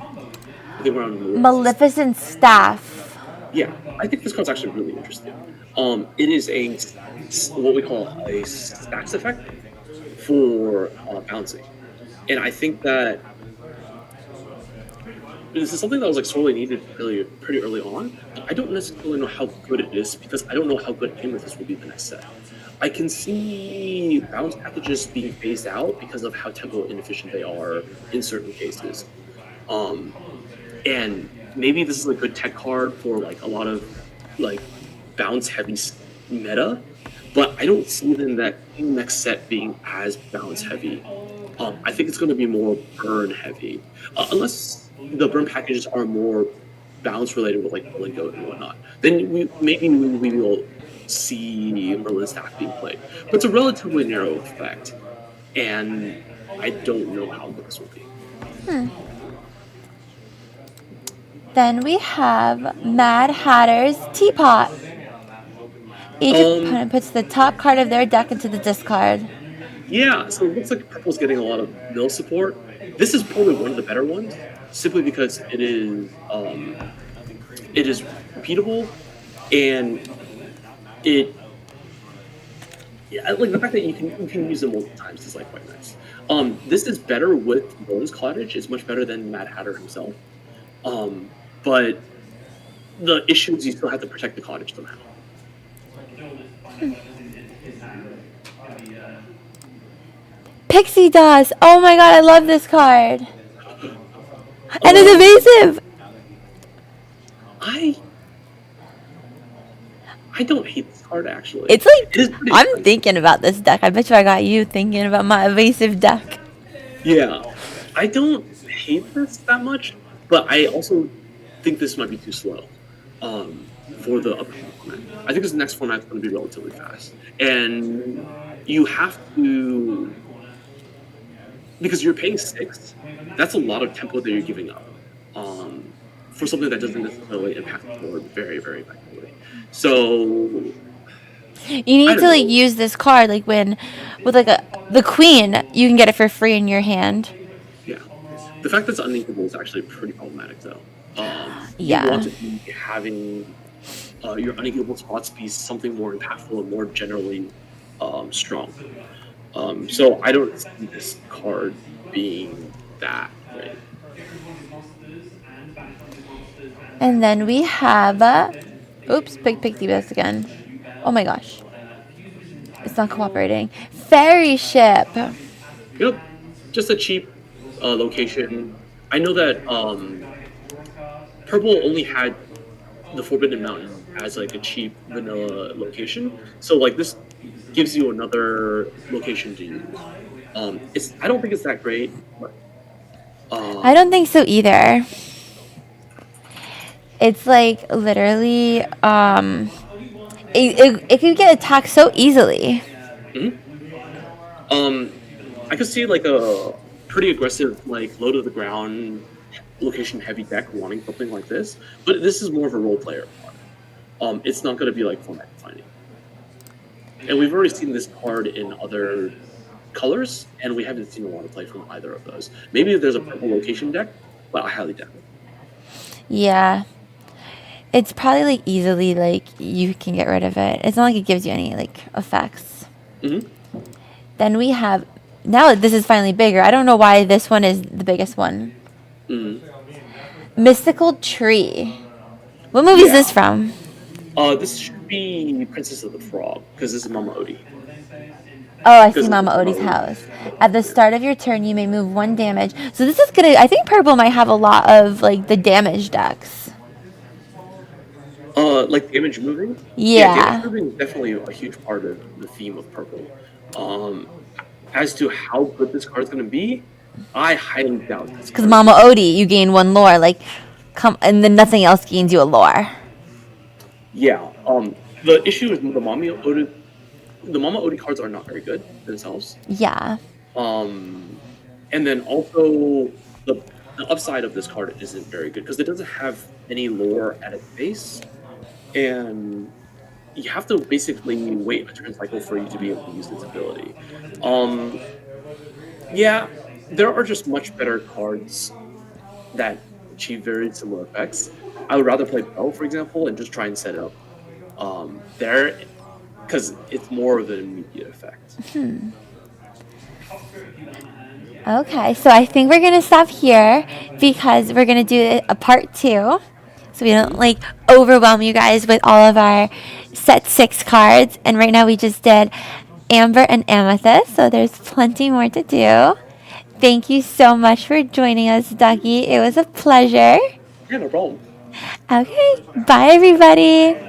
I think we're on Maleficent Staff. Yeah, I think this card's actually really interesting. It is what we call a stacks effect for bouncing. And I think that this is something that was like sorely needed pretty early on. I don't necessarily know how good it is because I don't know how good Amethyst will be the next set. I can see bounce packages being phased out because of how tempo inefficient they are in certain cases. And maybe this is a good tech card for like a lot of like bounce heavy meta, but I don't see them that next set being as bounce heavy. I think it's going to be more burn heavy, unless the burn packages are more bounce related with like Golden Goat and whatnot. Then we will see Merlin stack being played, but it's a relatively narrow effect, and I don't know how good this will be. Then we have Mad Hatter's Teapot. Each opponent puts the top card of their deck into the discard. Yeah, so it looks like Purple's getting a lot of mill support. This is probably one of the better ones, simply because it is repeatable, and like the fact that you can use them multiple times is like quite nice. This is better with Bones Cottage. It's much better than Mad Hatter himself. But the issue is you still have to protect the cottage somehow. Pixie Dust. Oh my god, I love this card. And it's evasive. I don't hate this card actually. It's like I'm fun. thinking about this deck. I bet you I got you thinking about my evasive deck. Yeah, I don't hate this that much, but I also think this might be too slow for the upcoming format. I think this next format is going to be relatively fast, and you have to, because you're paying 6. That's a lot of tempo that you're giving up for something that doesn't necessarily impact the board very, very effectively. So you need to like use this card like when with like the queen, you can get it for free in your hand. Yeah, the fact that it's uninkable is actually pretty problematic though. Yeah. You want to be having your uninkable spots be something more impactful and more generally strong. So I don't see this card being that great. And then we have Pixie Dust again. Oh my gosh. It's not cooperating. Fairy Ship. Yep, just a cheap location. I know that Purple only had the Forbidden Mountain as like a cheap vanilla location, so like this gives you another location to use. I don't think it's that great, but I don't think so either. It's like literally it could get attacked so easily. I could see like a pretty aggressive, like low to the ground, location heavy deck wanting something like this, but this is more of a role player card. It's not going to be like format defining. And we've already seen this card in other colors, and we haven't seen a lot of play from either of those. Maybe if there's a purple location deck, but I highly doubt it. Yeah. It's probably like easily like you can get rid of it. It's not like it gives you any like effects. Then we have now this is finally bigger. I don't know why this one is the biggest one. Mystical Tree. What movie is this from? This should be Princess of the Frog because this is Mama Odie. Oh, I see Mama Odie's house. At the start of your turn, you may move 1 damage. So this is gonna. I think Purple might have a lot of like the damage decks. Like damage moving? Yeah. Damage moving is definitely a huge part of the theme of Purple. As to how good this card is going to be, I highly doubt this. Because Mama Odie, you gain 1 lore, like, and then nothing else gains you a lore. Yeah. The issue is the Mama Odie cards are not very good themselves. Yeah. And then also the upside of this card isn't very good because it doesn't have any lore at its base. And you have to basically wait a turn cycle for you to be able to use this ability. Yeah, there are just much better cards that achieve very similar effects. I would rather play Bell, for example, and just try and set it up there, because it's more of an immediate effect. Okay, so I think we're gonna stop here because we're gonna do a part 2, so we don't like overwhelm you guys with all of our set 6 cards. And right now we just did Amber and Amethyst, so there's plenty more to do. Thank you so much for joining us, Ducky. It was a pleasure. Yeah, no problem. Okay, bye everybody.